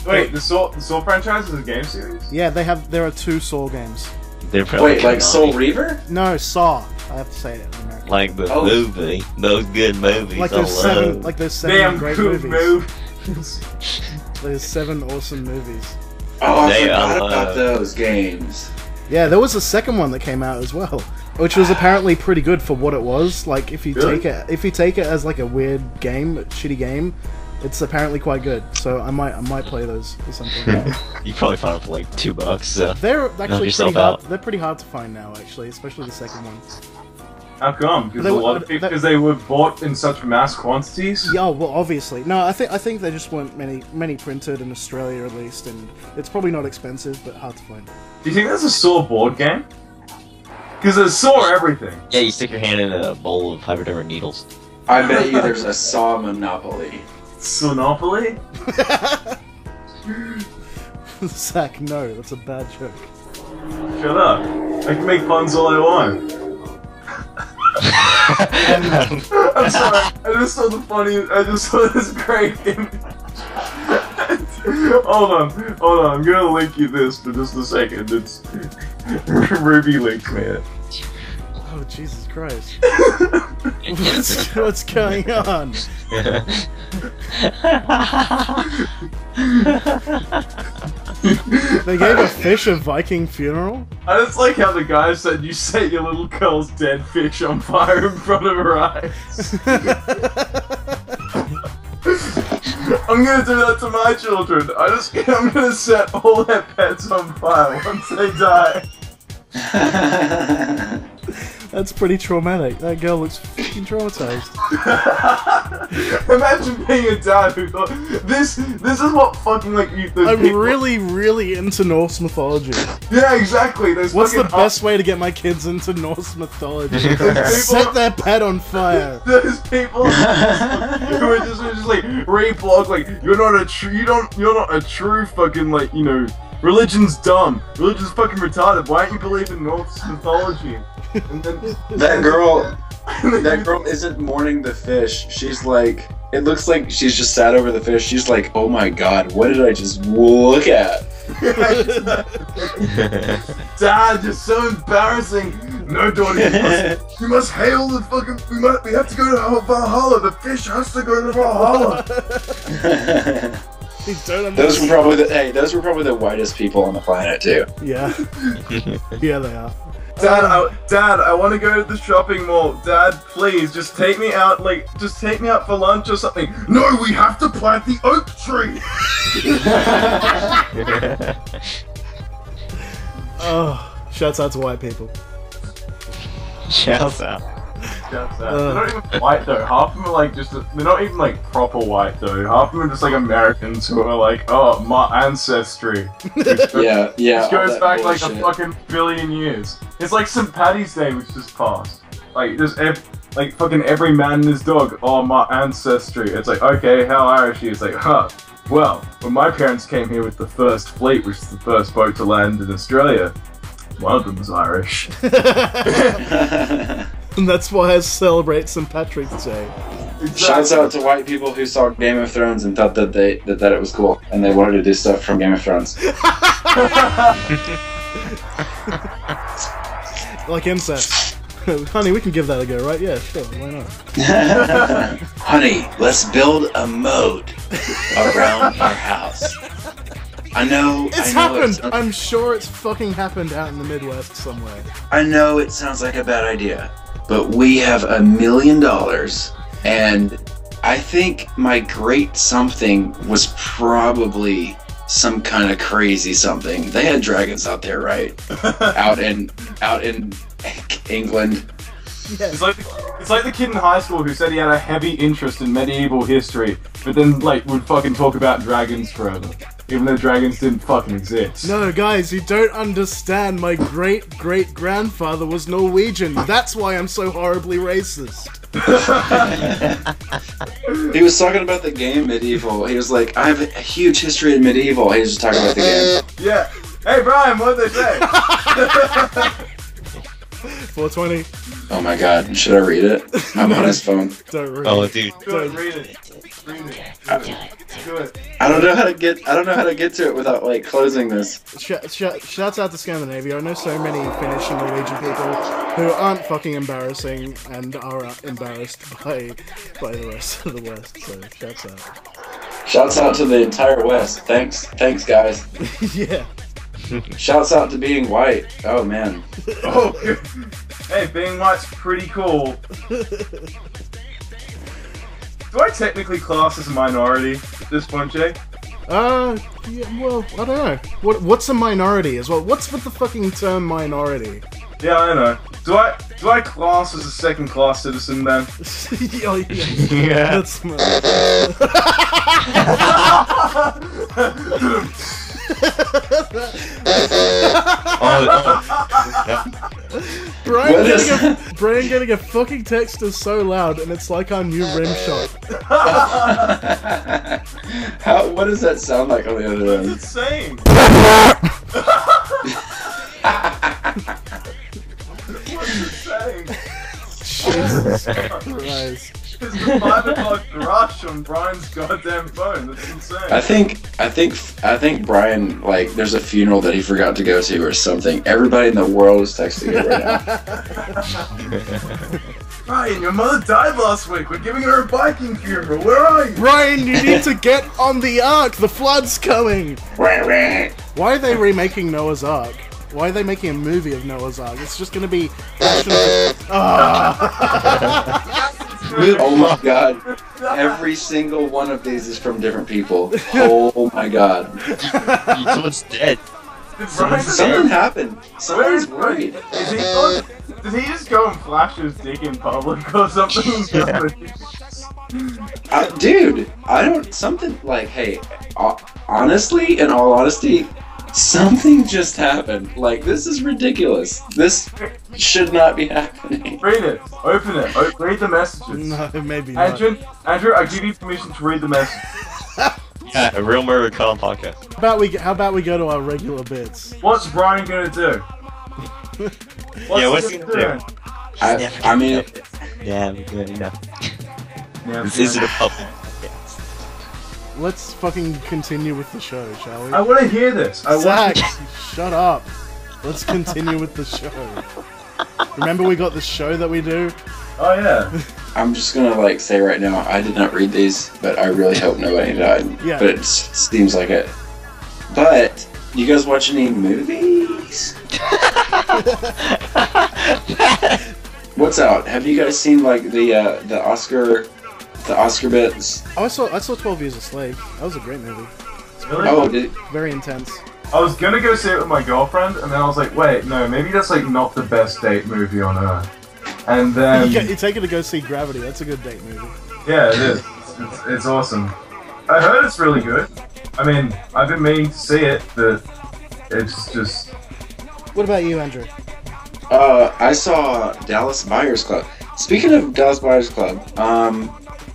Speaker 2: Wait, the Saw franchise is a game series?
Speaker 1: Yeah, there are 2 Saw games.
Speaker 3: They're probably
Speaker 6: Wait, like Soul Reaver?
Speaker 1: No, Saw. I have to say it in American.
Speaker 3: like the movie, those good movies.
Speaker 1: Like those 7
Speaker 2: Damn
Speaker 1: great
Speaker 2: good
Speaker 1: movies. There's 7 awesome movies.
Speaker 6: Oh, I forgot about those games.
Speaker 1: Yeah, there was a second one that came out as well, which was apparently pretty good for what it was. Like, if you take it as like a weird game, shitty game, it's apparently quite good. So I might play those or something.
Speaker 3: You probably found them for like $2. So
Speaker 1: they're actually
Speaker 3: yourself
Speaker 1: pretty hard.
Speaker 3: out.
Speaker 1: They're pretty hard to find now, actually, especially the second one.
Speaker 2: How come? Because they were bought in such mass quantities?
Speaker 1: Yeah, well, obviously. No, I think there just weren't many printed in Australia at least, and it's probably not expensive, but hard to find.
Speaker 2: Do you think there's a Saw board game? Because there's Saw everything.
Speaker 3: yeah, you stick your hand in a bowl of hypodermic needles.
Speaker 6: I bet you there's a Saw Monopoly.
Speaker 2: Sonopoly?
Speaker 1: Zach, no, that's a bad joke.
Speaker 2: Shut up. I can make puns all I want. I'm sorry, I just saw this great image. Hold on, I'm gonna link you this for just a second. It's Ruby linked me it.
Speaker 1: Oh, Jesus Christ. What's going on? They gave a fish a Viking funeral?
Speaker 2: I just like how the guy said you set your little girl's dead fish on fire in front of her eyes. I'm gonna do that to my children. I'm gonna set all their pets on fire once they die.
Speaker 1: That's pretty traumatic. That girl looks fucking traumatized.
Speaker 2: Imagine being a dad who thought this is what fucking like you.
Speaker 1: I'm really into Norse mythology.
Speaker 2: Yeah, exactly.
Speaker 1: What's the best way to get my kids into Norse mythology? Set their pet on fire.
Speaker 2: There's people who are just like reblog like you're not a true fucking like religion's dumb. Religion's fucking retarded. Why don't you believe in Norse mythology? And then
Speaker 7: that girl isn't mourning the fish. She's like, it looks like she's just sat over the fish. She's like, oh my god, what did I just look at?
Speaker 2: Dad, you're so embarrassing. No, daughter, you must hail the fucking. We have to go to Valhalla. The fish has to go to Valhalla.
Speaker 7: Those were probably the whitest people on the planet too.
Speaker 1: Yeah. Yeah, they are.
Speaker 2: Dad, I want to go to the shopping mall. Dad, please, just take me out, just take me out for lunch or something. No, we have to plant the oak tree!
Speaker 1: Oh, shouts out to white people.
Speaker 3: Shouts out.
Speaker 2: They're not even white though. Half of them are they're not even proper white though. Half of them are just Americans who are oh, my ancestry. Which goes back a fucking billion years. It's like St. Paddy's Day which just passed. Fucking every man and his dog, oh, my ancestry. It's okay, how Irish are you? It's well, when my parents came here with the first fleet, which is the first boat to land in Australia, one of them was Irish.
Speaker 1: And that's why I celebrate St. Patrick's Day.
Speaker 2: Exactly.
Speaker 7: Shouts out to white people who saw Game of Thrones and thought that it was cool, and they wanted to do stuff from Game of Thrones.
Speaker 1: Like incest. Honey, we can give that a go, right? Yeah, sure, why not?
Speaker 7: Honey, let's build a moat around our house. I know
Speaker 1: It's happened! I'm sure it's fucking happened out in the Midwest somewhere.
Speaker 7: I know it sounds like a bad idea, but we have $1 million, and I think my great something was probably some kind of crazy something. They had dragons out there, right? out in England.
Speaker 1: Yeah.
Speaker 2: It's like the kid in high school who said he had a heavy interest in medieval history, but then would fucking talk about dragons forever. Even though dragons didn't fucking exist.
Speaker 1: No, guys, you don't understand. My great-great-grandfather was Norwegian. That's why I'm so horribly racist.
Speaker 7: He was talking about the game Medieval. He was like, I have a huge history in Medieval. He was just talking about the game.
Speaker 2: Yeah. Hey, Brian, what did they say?
Speaker 1: 420.
Speaker 7: Oh my god, should I read it? I'm on his phone.
Speaker 1: Don't read
Speaker 3: Oh,
Speaker 1: it.
Speaker 3: dude.
Speaker 2: Good, read it. Read it. Do it.
Speaker 7: I don't know how to get to it without closing this.
Speaker 1: Shouts out to Scandinavia. I know so many Finnish and Norwegian people who aren't fucking embarrassing and are embarrassed by the rest of the West. So shouts out.
Speaker 7: Shouts out to the entire West. Thanks guys.
Speaker 1: Yeah.
Speaker 7: Shouts out to being white. Oh man.
Speaker 2: Oh, good. Hey, being white's pretty cool. Do I technically class as a minority at this point, Jay?
Speaker 1: Yeah, well, I don't know. What's a minority as well? What's with the fucking term minority?
Speaker 2: Yeah, I know. Do I class as a second-class citizen then?
Speaker 1: Yeah. That's Brian getting a fucking text is so loud, and it's like our new rim shot.
Speaker 7: What does that sound like on the other end?
Speaker 2: It's insane. What is it saying?
Speaker 1: Jesus Christ.
Speaker 2: is the 5 o'clock rush on Brian's goddamn phone. That's insane.
Speaker 7: I think Brian, like, there's a funeral that he forgot to go to or something. Everybody in the world is texting him right now.
Speaker 2: Brian, your mother died last week. We're giving her a Viking funeral. Where are you?
Speaker 1: Brian, you need to get on the Ark. The flood's coming. Why are they remaking Noah's Ark? Why are they making a movie of Noah's Ark? It's just gonna be.
Speaker 7: Oh my god. Every single one of these is from different people. Oh my god.
Speaker 3: Someone's dead.
Speaker 7: Something happened. Someone's worried.
Speaker 2: Did he just go and flash his dick in public or something?
Speaker 7: Dude, I don't. Something like, hey, honestly, in all honesty, something just happened. Like, this is ridiculous. This should not be happening.
Speaker 2: Read it. Open it. Read the messages.
Speaker 1: No, maybe not.
Speaker 2: Andrew, I give you permission to read the messages.
Speaker 3: Yeah, a real murder call on podcast.
Speaker 1: How about we go to our regular bits?
Speaker 2: What's Brian gonna do?
Speaker 3: What's he gonna do?
Speaker 7: I mean,
Speaker 3: Yeah, good enough.
Speaker 2: Yeah,
Speaker 3: This isn't a public.
Speaker 1: Let's fucking continue with the show, shall we?
Speaker 2: I want to hear this.
Speaker 1: Zach, shut up. Let's continue with the show. Remember we got the show that we do?
Speaker 2: Oh yeah.
Speaker 7: I'm just gonna like say right now, I did not read these, but I really hope nobody died.
Speaker 1: Yeah.
Speaker 7: But it seems like it. But you guys watch any movies? What's out? Have you guys seen like the Oscar bits?
Speaker 1: Oh, I saw 12 Years a Slave. That was a great movie.
Speaker 2: Really?
Speaker 7: Oh, did
Speaker 1: Very intense.
Speaker 2: I was gonna go see it with my girlfriend, and then I was like, wait, no, maybe that's like not the best date movie on earth. And then
Speaker 1: You take her to go see Gravity. That's a good date movie.
Speaker 2: yeah, it is. It's awesome. I heard it's really good. I mean, I've been meaning to see it, but it's just.
Speaker 1: What about you, Andrew?
Speaker 7: I saw Dallas Buyers Club. Speaking of Dallas Buyers Club,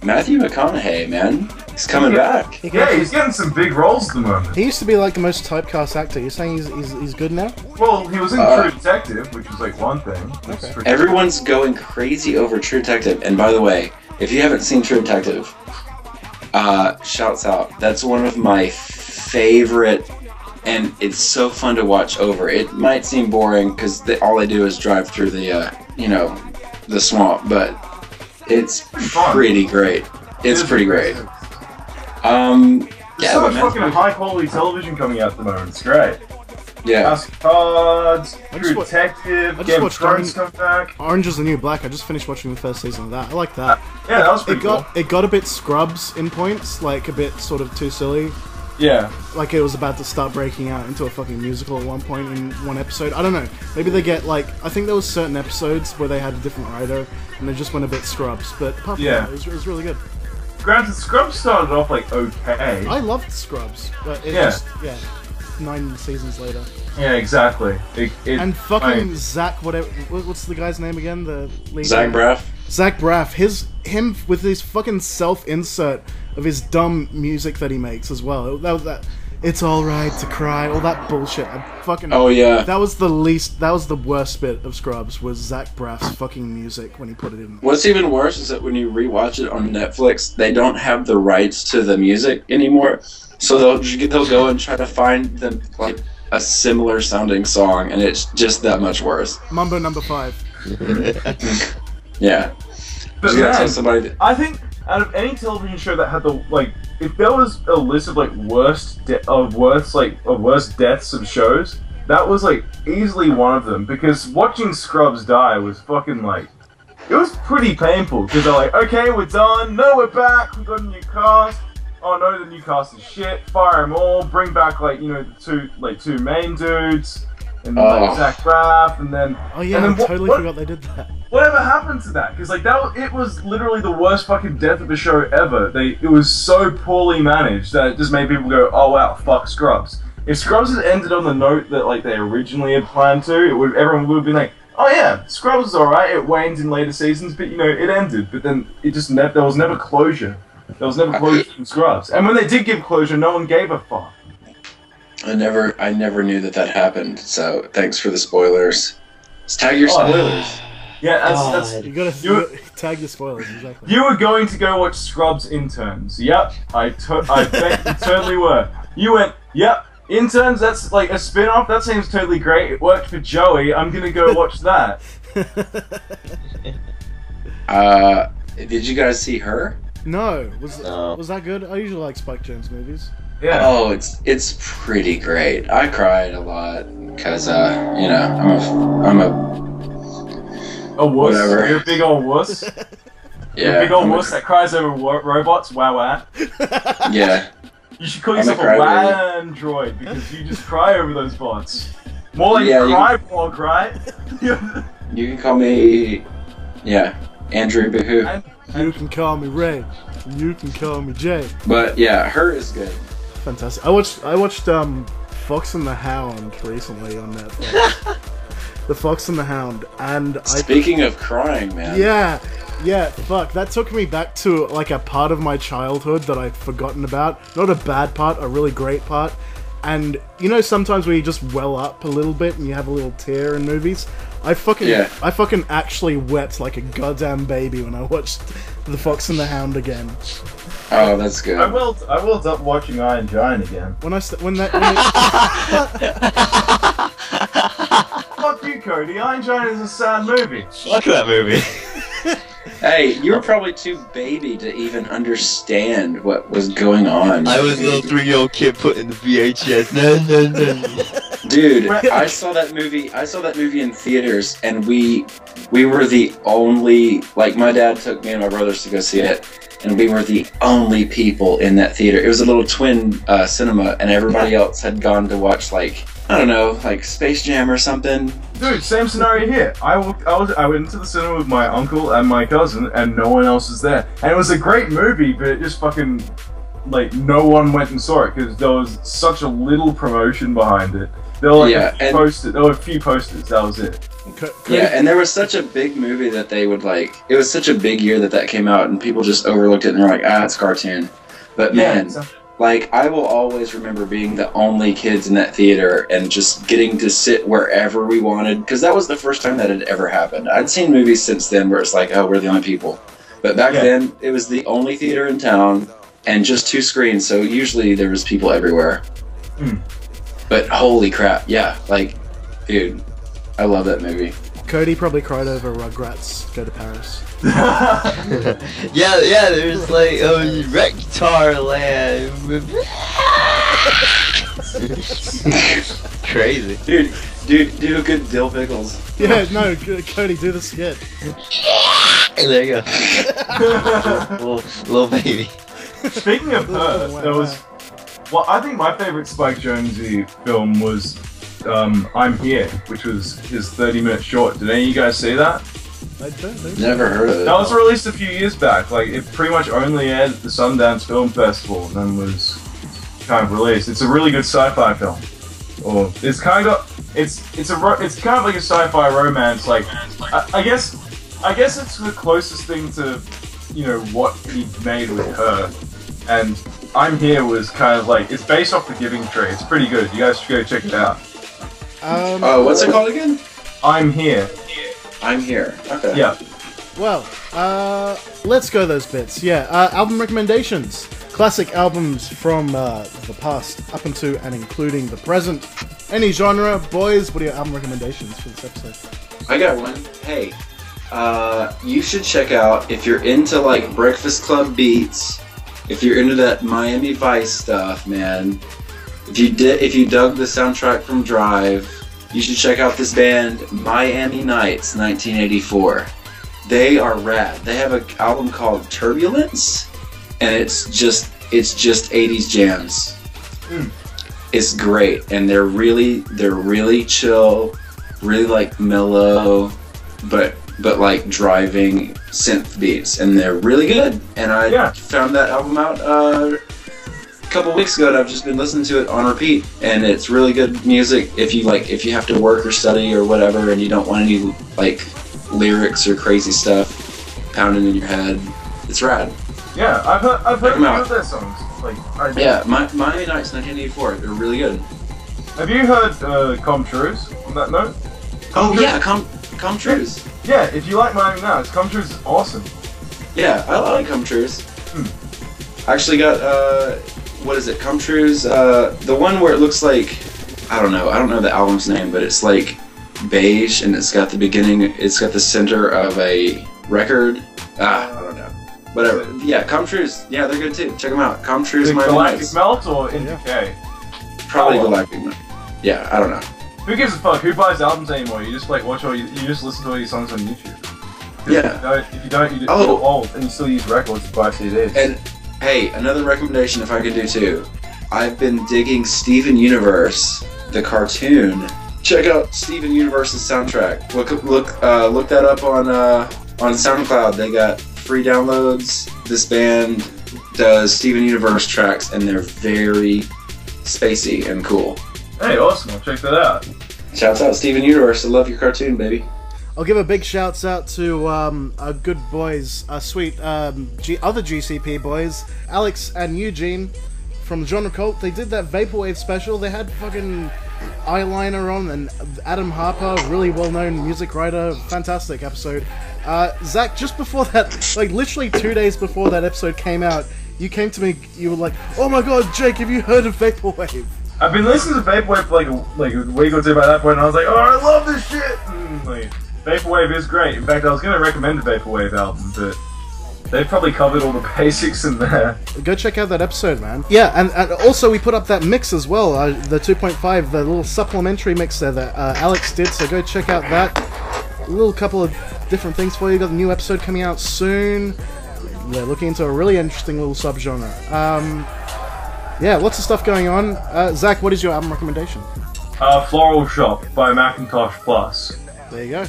Speaker 7: Matthew McConaughey, man, he's coming back.
Speaker 2: Yeah, he's getting some big roles at the moment.
Speaker 1: He used to be like the most typecast actor. You're saying he's good now?
Speaker 2: Well, he was in True Detective, which was like one thing.
Speaker 1: Okay.
Speaker 7: Everyone's going crazy over True Detective. And by the way, if you haven't seen True Detective, shouts out. That's one of my favorite, and it's so fun to watch over. It might seem boring because all they do is drive through the, the swamp, but it's pretty great. It's pretty great.
Speaker 2: There's
Speaker 7: Yeah,
Speaker 2: so
Speaker 7: but
Speaker 2: much fucking high quality television coming out at the moment. It's great.
Speaker 7: yeah.
Speaker 2: House of Cards,
Speaker 1: I
Speaker 2: True
Speaker 1: just
Speaker 2: Detective,
Speaker 1: just
Speaker 2: Game of
Speaker 1: watched
Speaker 2: Thrones come back.
Speaker 1: Orange is the New Black. I just finished watching the first season of that. I like that.
Speaker 2: Yeah, that was pretty
Speaker 1: It got a bit Scrubs in points, like a bit sort of too silly.
Speaker 2: cool. Yeah.
Speaker 1: Like it was about to start breaking out into a fucking musical at one point in one episode. I don't know. Maybe they get like, I think there was certain episodes where they had a different writer and they just went a bit Scrubs. But apart from that, it was really good.
Speaker 2: Granted, Scrubs started off like okay.
Speaker 1: I loved Scrubs, but it
Speaker 2: Yeah.
Speaker 1: just 9 seasons later.
Speaker 2: Yeah, exactly.
Speaker 1: And fucking Zach, whatever. What's the guy's name again? The lead
Speaker 7: Zach
Speaker 1: guy?
Speaker 7: Braff.
Speaker 1: Zach Braff. Him with his fucking self-insert of his dumb music that he makes as well. That it's all right to cry. All that bullshit.
Speaker 7: Oh yeah.
Speaker 1: That was the worst bit of Scrubs, was Zach Braff's fucking music when he put it in.
Speaker 7: What's even worse is that when you rewatch it on Netflix, they don't have the rights to the music anymore, so they'll go and try to find them like a similar sounding song, and it's just that much worse.
Speaker 1: Mambo number 5.
Speaker 7: Yeah.
Speaker 2: But
Speaker 7: Just gotta
Speaker 2: man,
Speaker 7: tell somebody that,
Speaker 2: I think out of any television show that had the if there was a list of like worst deaths of shows, that was like easily one of them. Because watching Scrubs die was fucking like, it was pretty painful. Because they're like, okay, we're done. No, we're back. We got a new cast. Oh no, the new cast is shit. Fire them all. Bring back the two main dudes. And like Zach Braff, and then
Speaker 1: Oh yeah,
Speaker 2: and
Speaker 1: I
Speaker 2: then
Speaker 1: totally forgot they did that.
Speaker 2: whatever happened to that? Because it was literally the worst fucking death of a show ever. It was so poorly managed that it just made people go, "Oh wow, fuck Scrubs." If Scrubs had ended on the note that like they originally had planned to, everyone would have been like, "Oh yeah, Scrubs is alright." It waned in later seasons, but it ended. But then it just there was never closure. There was never closure from Scrubs. And when they did give closure, no one gave a fuck.
Speaker 7: I never knew that happened. So thanks for the spoilers. Let's tag your spoilers.
Speaker 2: Yeah,
Speaker 3: God.
Speaker 2: that's
Speaker 1: You gotta tag your spoilers, exactly.
Speaker 2: you were going to go watch Scrubs Interns. Yep, I bet you totally were. You went, yep, Interns, that's like a spin-off, that seems totally great. It worked for Joey, I'm gonna go watch that.
Speaker 7: Did you guys see Her?
Speaker 1: No.
Speaker 3: No.
Speaker 1: Was that good? I usually like Spike Jonze movies.
Speaker 2: Yeah.
Speaker 7: Oh, it's pretty great. I cried a lot because you know, I'm a
Speaker 2: A wuss.
Speaker 7: Whatever.
Speaker 2: You're a big old wuss. You're a
Speaker 7: yeah
Speaker 2: big old
Speaker 7: I'm a-
Speaker 2: wuss that cries over robots. Wow, wow.
Speaker 7: yeah.
Speaker 2: You should call
Speaker 7: I'm a
Speaker 2: yourself a
Speaker 7: crybaby.
Speaker 2: android because you just cry over those bots. More like
Speaker 7: Yeah, you-
Speaker 2: cry blog, right?
Speaker 7: You can call me Andrew Boohoo.
Speaker 2: And
Speaker 1: You can call me Ray. And you can call me Jay.
Speaker 7: But yeah, Her is good.
Speaker 1: Fantastic. I watched Fox and the Hound recently on Netflix. The Fox and the Hound, and
Speaker 7: Speaking of crying, man.
Speaker 1: Yeah, fuck. That took me back to like a part of my childhood that I'd forgotten about. Not a bad part, a really great part. And you know, sometimes when you just well up a little bit and you have a little tear in movies, I fucking actually wept like a goddamn baby when I watched The Fox and the Hound again.
Speaker 7: Oh, that's good.
Speaker 2: I willed up watching Iron Giant again. Fuck you, Cody. Iron Giant is a sad movie.
Speaker 3: Fuck that movie.
Speaker 7: Hey, you were probably too baby to even understand what was going on.
Speaker 3: I was a little 3-year-old kid putting the VHS. No.
Speaker 7: Dude, I saw that movie in theaters, and we were the only, like, my dad took me and my brothers to go see it, and we were the only people in that theater. It was a little twin cinema, and everybody else had gone to watch, like, I don't know, like Space Jam or something.
Speaker 2: Dude, same scenario here. I went into the cinema with my uncle and my cousin, and no one else was there. And it was a great movie, but it just fucking, like, no one went and saw it because there was such a little promotion behind it. There were like there were a few posters, that was it.
Speaker 7: Yeah, and there was such a big movie that they would like. It was such a big year that came out, and people just overlooked it and they're like, it's cartoon. But man, like, I will always remember being the only kids in that theater and just getting to sit wherever we wanted, because that was the first time that had ever happened. I'd seen movies since then where it's like, oh, we're the only people. But back then, it was the only theater in town and just 2 screens, so usually there was people everywhere. But holy crap, yeah, like, dude, I love that movie.
Speaker 1: Cody probably cried over Rugrats Go to Paris.
Speaker 3: yeah, there's like, Rectar Land. Crazy.
Speaker 7: Dude, do a good Dill Pickles.
Speaker 1: Yeah, no, Cody, do the skit.
Speaker 3: There you go. little baby.
Speaker 2: Speaking of Her, there was... Well, I think my favorite Spike Jonze film was I'm Here, which was his 30-minute short. Did any of you guys see that?
Speaker 1: I don't think so.
Speaker 7: Never heard of it.
Speaker 2: That was released a few years back. Like, it pretty much only aired at the Sundance Film Festival and then was kind of released. It's a really good sci-fi film. Or it's kind of it's kind of like a sci-fi romance. Like, I guess it's the closest thing to, you know, what he made with Her. And I'm Here was kind of like, it's based off The Giving Tree. It's pretty good. You guys should go check it out.
Speaker 7: What's it called again?
Speaker 2: I'm Here.
Speaker 7: I'm Here. Okay.
Speaker 2: Yeah.
Speaker 1: Well, let's go those bits. Yeah, album recommendations. Classic albums from the past, up into and including the present. Any genre. Boys, what are your album recommendations for this episode?
Speaker 7: I got one. Hey, you should check out, if you're into, like, Breakfast Club beats, if you're into that Miami Vice stuff, man, if you dug the soundtrack from Drive, you should check out this band, Miami Nights, 1984. They are rad. They have an album called Turbulence, and it's just 80s jams. It's great, and they're really chill, really like mellow, but like driving synth beats, and they're really good. And I found that album out a couple weeks ago, and I've just been listening to it on repeat, and it's really good music if you have to work or study or whatever, and you don't want any like lyrics or crazy stuff pounding in your head. It's rad.
Speaker 2: Yeah, I've heard a few of their songs. Like,
Speaker 7: Miami Nights 1984. They're really good.
Speaker 2: Have you heard Come Trues on that note?
Speaker 7: Come Trues.
Speaker 2: Yeah, if you like Miami Now, Come True's is awesome.
Speaker 7: Yeah, I like Come True's. I actually got, what is it, Come True's, the one where it looks like, I don't know the album's name, but it's like beige, and it's got the center of a record. I don't know. Whatever. Yeah, Come True's, yeah, they're good too. Check them out. Come True's, Miami
Speaker 2: Galactic
Speaker 7: Nights.
Speaker 2: Melt or In Decay?
Speaker 7: Probably Galactic Melt. Yeah, I don't know.
Speaker 2: Who gives a fuck? Who buys albums anymore? You just like watch you just listen to all your songs on YouTube.
Speaker 7: Yeah.
Speaker 2: If you don't, you're old and you still use records to buy CDs.
Speaker 7: And hey, another recommendation if I could do too. I've been digging Steven Universe, the cartoon. Check out Steven Universe's soundtrack. Look that up on SoundCloud. They got free downloads. This band does Steven Universe tracks, and they're very spacey and cool.
Speaker 2: Hey, awesome! I'll check that out.
Speaker 7: Shouts out Steven Universe. I love your cartoon, baby.
Speaker 1: I'll give a big shouts out to our good boys, our sweet other GCP boys, Alex and Eugene from Genre Cult. They did that Vaporwave special. They had fucking eyeliner on, and Adam Harper, really well-known music writer. Fantastic episode. Zach, just before that, like literally 2 days before that episode came out, you came to me, you were like, "Oh my god, Jake, have you heard of Vaporwave?"
Speaker 2: I've been listening to Vaporwave for like a week or two by that point, and I was like, "Oh, I love this shit!" Vaporwave is great. In fact, I was going to recommend the Vaporwave album, but they've probably covered all the basics in there.
Speaker 1: Go check out that episode, man. Yeah, and also we put up that mix as well, the 2.5, the little supplementary mix there that Alex did, so go check out that. A little couple of different things for you. Got a new episode coming out soon. We're looking into a really interesting little subgenre. Yeah, lots of stuff going on. Zach, what is your album recommendation?
Speaker 2: Floral Shop by Macintosh Plus.
Speaker 1: There you go.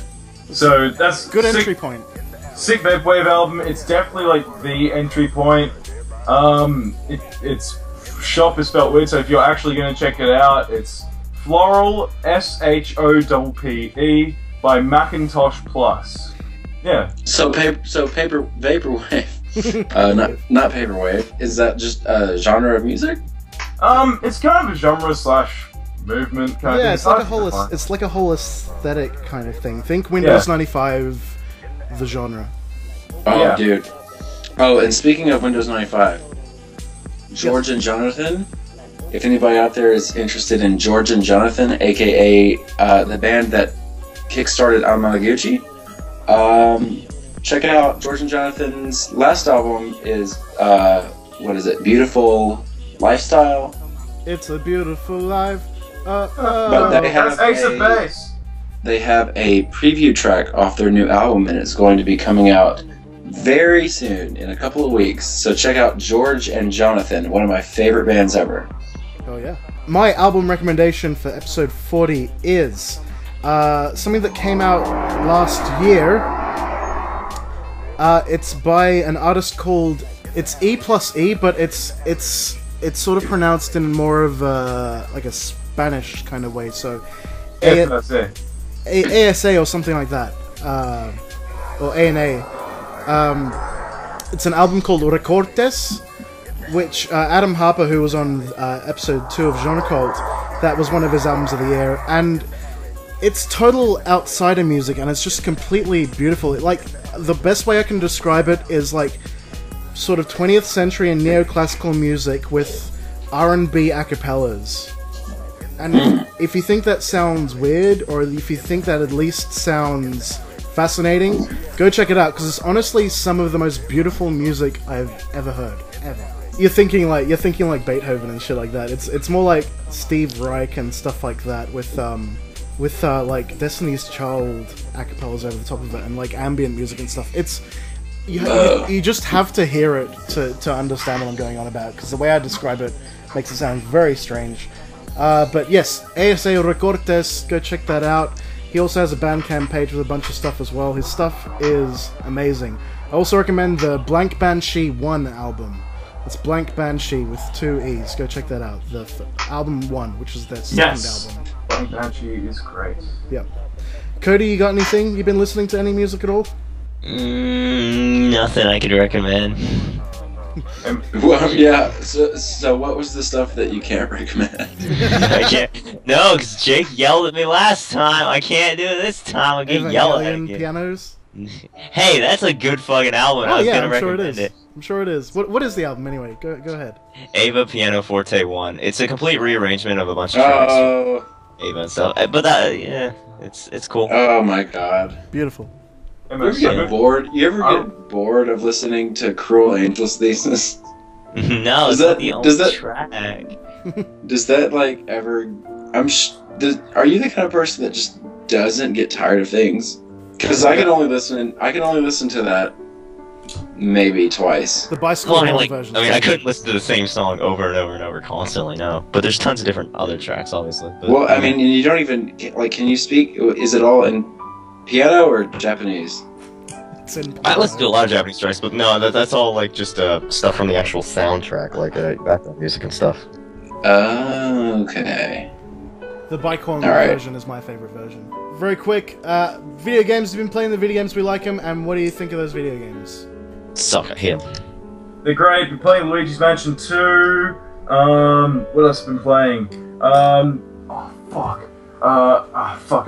Speaker 2: So that's
Speaker 1: good entry point.
Speaker 2: Sick Vaporwave album. It's definitely like the entry point. It's shop is spelled weird, so if you're actually going to check it out, it's Floral SHOPPE by Macintosh Plus. Yeah.
Speaker 7: So Vaporwave. Not Vaporwave. Is that just a genre of music?
Speaker 2: It's kind of a genre slash movement kind of thing.
Speaker 1: It's like a whole aesthetic kind of thing. Think Windows 95, the genre.
Speaker 7: Oh,
Speaker 2: yeah.
Speaker 7: Dude. Oh, and speaking of Windows 95, George and Jonathan. If anybody out there is interested in George and Jonathan, aka the band that kickstarted Amamaguchi, check out George and Jonathan's last album is what is it? Beautiful Lifestyle.
Speaker 1: It's a beautiful life.
Speaker 7: But they have
Speaker 2: Ace of Base.
Speaker 7: They have a preview track off their new album, and it's going to be coming out very soon, in a couple of weeks. So check out George and Jonathan, one of my favorite bands ever.
Speaker 1: Oh yeah. My album recommendation for episode 40 is something that came out last year. It's by an artist called, it's E+E, but it's sort of pronounced in more of like a Spanish kind of way. So ASA or something like that, or ANA. It's an album called Recortes, which Adam Harper, who was on episode 2 of Genre Cult, that was one of his albums of the year, and it's total outsider music, and it's just completely beautiful. Like, the best way I can describe it is like sort of 20th century and neoclassical music with R&B acapellas. And if you think that sounds weird, or if you think that at least sounds fascinating, go check it out, because it's honestly some of the most beautiful music I've ever heard. Ever. You're thinking like Beethoven and shit like that. It's more like Steve Reich and stuff like that with like Destiny's Child acapellas over the top of it, and like ambient music and stuff. It's you just have to hear it to understand what I'm going on about, because the way I describe it makes it sound very strange. But yes, ASA Recortes, go check that out. He also has a Bandcamp page with a bunch of stuff as well. His stuff is amazing. I also recommend the Blank Banshee 1 album. It's Blank Banshee with 2 E's. Go check that out. The album 1, which is their second album.
Speaker 2: Blank Banshee is great.
Speaker 1: Yep. Cody, you got anything? You been listening to any music at all?
Speaker 8: Nothing I could recommend.
Speaker 7: Well, yeah. So what was the stuff that you can't recommend?
Speaker 3: I can't. No, because Jake yelled at me last time. I can't do it this time. I get yelled at
Speaker 1: Evangelion
Speaker 3: again.
Speaker 1: Pianos.
Speaker 3: Hey, that's a good fucking album. I
Speaker 1: Oh
Speaker 3: was
Speaker 1: yeah,
Speaker 3: gonna
Speaker 1: I'm sure it
Speaker 3: recommend
Speaker 1: is. I'm sure it is. What is the album anyway? Go ahead.
Speaker 3: Ava Piano Forte 1. It's a complete rearrangement of a bunch of tracks.
Speaker 7: Oh.
Speaker 3: Ava and stuff. But that, yeah, it's cool.
Speaker 7: Oh my God.
Speaker 1: Beautiful.
Speaker 7: You ever get bored? You ever get bored of listening to Cruel Angel's Thesis?
Speaker 3: No, it's not the only track.
Speaker 7: Does that like ever? Are you the kind of person that just doesn't get tired of things? Because I can only listen to that maybe twice.
Speaker 1: The bicycle version.
Speaker 3: I mean, I couldn't listen to the same song over and over and over constantly. No, but there's tons of different other tracks, obviously. But,
Speaker 7: well, I mean, you don't even like. Can you speak? Is it all in piano or Japanese?
Speaker 3: I listen to a lot of Japanese tracks, but no, that's all like just stuff from the actual soundtrack, like background music and stuff.
Speaker 7: Okay.
Speaker 1: The Bicon version is my favorite version. Very quick, video games. You've been playing the video games. We like them, and what do you think of those video games?
Speaker 3: Suck at him.
Speaker 2: They're great. Been playing Luigi's Mansion 2. What else have I been playing? I've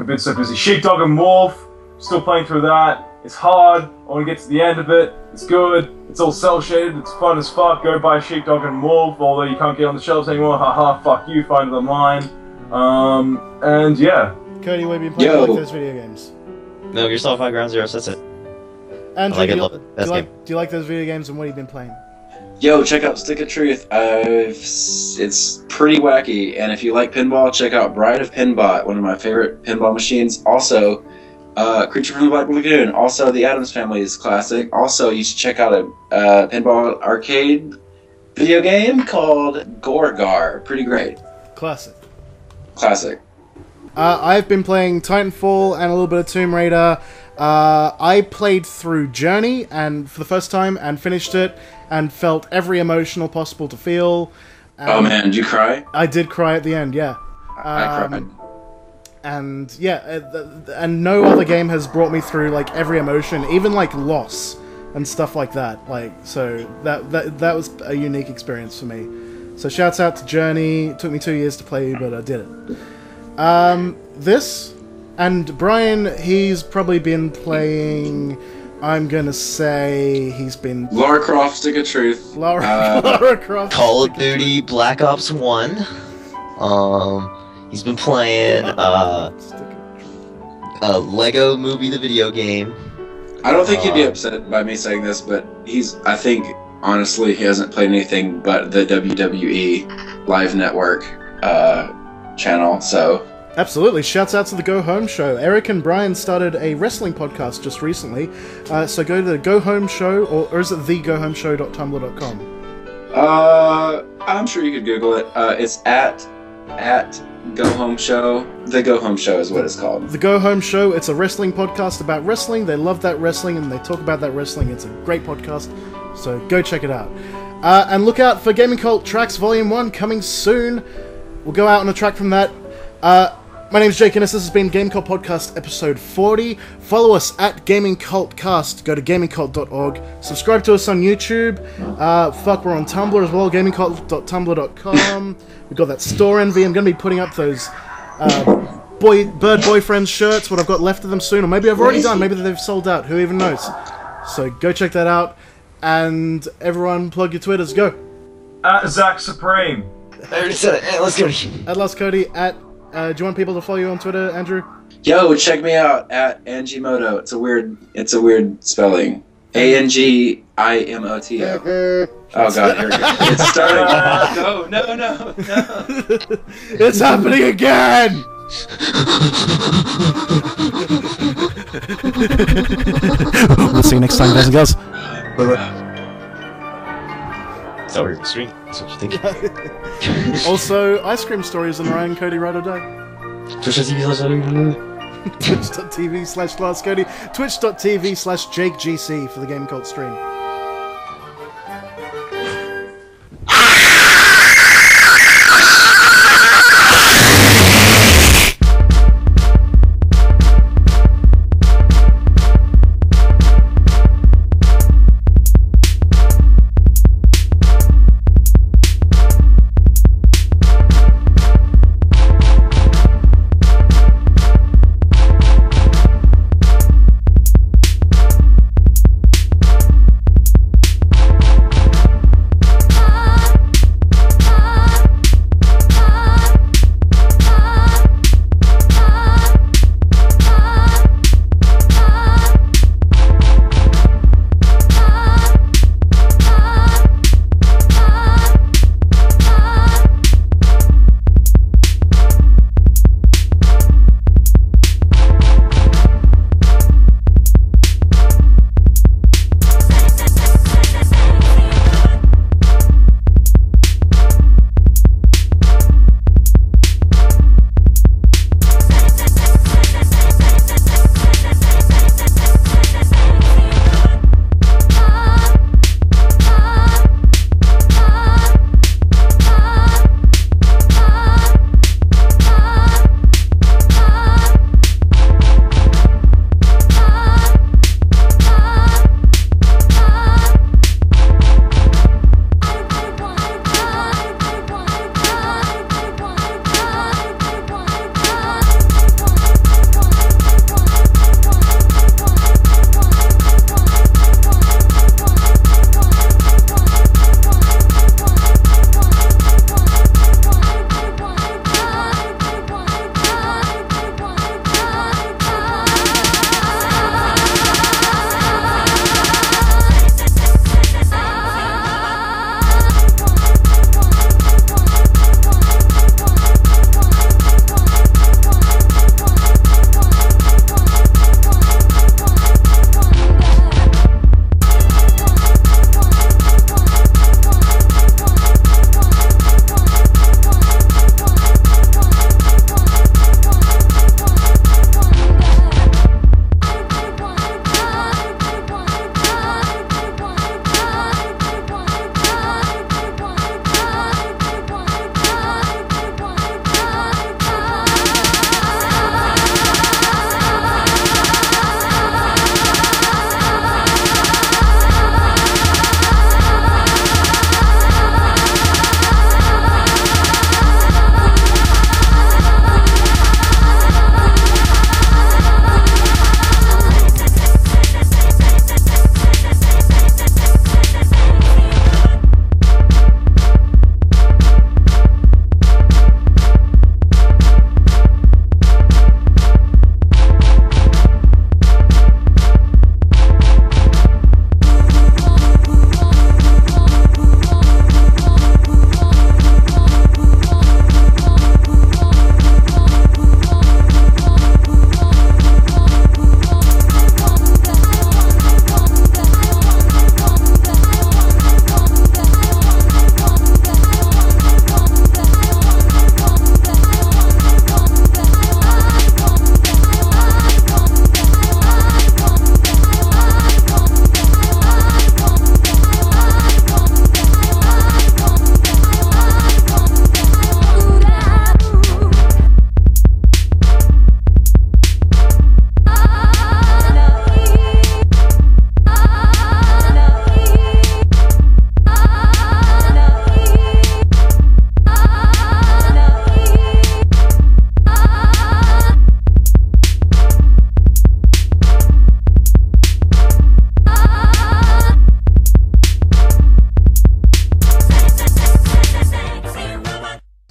Speaker 2: been so busy. Sheepdog and Wolf. Still playing through that. It's hard. I want to get to the end of it. It's good. It's all cel-shaded. It's fun as fuck. Go buy Sheepdog and Wolf, although you can't get on the shelves anymore. Haha, fuck you. Find it online. And yeah.
Speaker 1: Cody, what have you been playing? Like those video games?
Speaker 3: No, you're Solid 5 Ground Zeroes. That's it.
Speaker 1: Andrew,
Speaker 3: I love it.
Speaker 1: do you like those video games, and what have you been playing?
Speaker 7: Yo, check out Stick of Truth. It's pretty wacky, and if you like pinball, check out Bride of Pinbot, one of my favorite pinball machines. Also, Creature from the Black Lagoon. Also, the Addams Family is classic. Also, you should check out a pinball arcade video game called Gorgar. Pretty great.
Speaker 1: Classic. I've been playing Titanfall and a little bit of Tomb Raider. I played through Journey and for the first time and finished it and felt every emotional possible to feel.
Speaker 7: Oh man, did you cry?
Speaker 1: I did cry at the end, yeah.
Speaker 7: I cried.
Speaker 1: And yeah, and no other game has brought me through like every emotion, even like loss and stuff like that. Like, so that was a unique experience for me. So shouts out to Journey. It took me 2 years to play, but I did it. This and Brian, he's probably been playing. I'm gonna say he's been
Speaker 7: Lara Croft, Stick of Truth.
Speaker 1: Lara Croft.
Speaker 3: Call of Duty Black Ops 1. He's been playing Lego Movie, the video game.
Speaker 7: I don't think he'd be upset by me saying this, but I think, honestly, he hasn't played anything but the WWE Live Network channel, so...
Speaker 1: Absolutely. Shouts out to the Go Home Show. Eric and Brian started a wrestling podcast just recently, so go to the Go Home Show, or is it thegohomeshow.tumblr.com?
Speaker 7: I'm sure you could Google it. It's at Go Home Show. The Go Home Show is what it's called.
Speaker 1: The Go Home Show. It's a wrestling podcast about wrestling. They love that wrestling and they talk about that wrestling. It's a great podcast, so go check it out. And look out for Gaming Cult Tracks Volume 1 coming soon. We'll go out on a track from that. My name's Jake Innes. This has been Gaming Cult Podcast episode 40. Follow us at Gaming Cult Cast. Go to gamingcult.org. Subscribe to us on YouTube. We're on Tumblr as well, gamingcult.tumblr.com. We've got that store envy. I'm going to be putting up those bird boyfriend shirts, what I've got left of them soon, or maybe I've already done. Maybe they've sold out. Who even knows? So go check that out. And everyone, plug your Twitters. Go.
Speaker 2: At Zach Supreme.
Speaker 3: I already said it. Let's go.
Speaker 1: At Last Cody. Do you want people to follow you on Twitter, Andrew?
Speaker 7: Yo, check me out at Angimoto. It's a weird spelling. ANGIMOTO. Oh god, here we go. It's starting. No.
Speaker 1: It's happening again! We'll see you next time, guys and girls.
Speaker 3: It's over your stream. That's what you think.
Speaker 1: Also, Ice Cream Stories and Ryan Cody Ride or Die. Twitch.tv/LastCody. Twitch.tv/JakeGC for the Game Cult stream.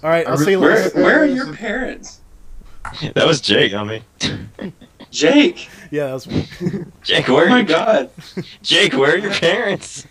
Speaker 1: All right, I'll see you later.
Speaker 7: Where are your parents?
Speaker 3: That was Jake, I mean.
Speaker 7: Jake.
Speaker 1: Yeah, that was me.
Speaker 3: Jake, where
Speaker 7: Oh
Speaker 3: are
Speaker 7: my
Speaker 3: your
Speaker 7: god.
Speaker 3: Jake, where are your parents?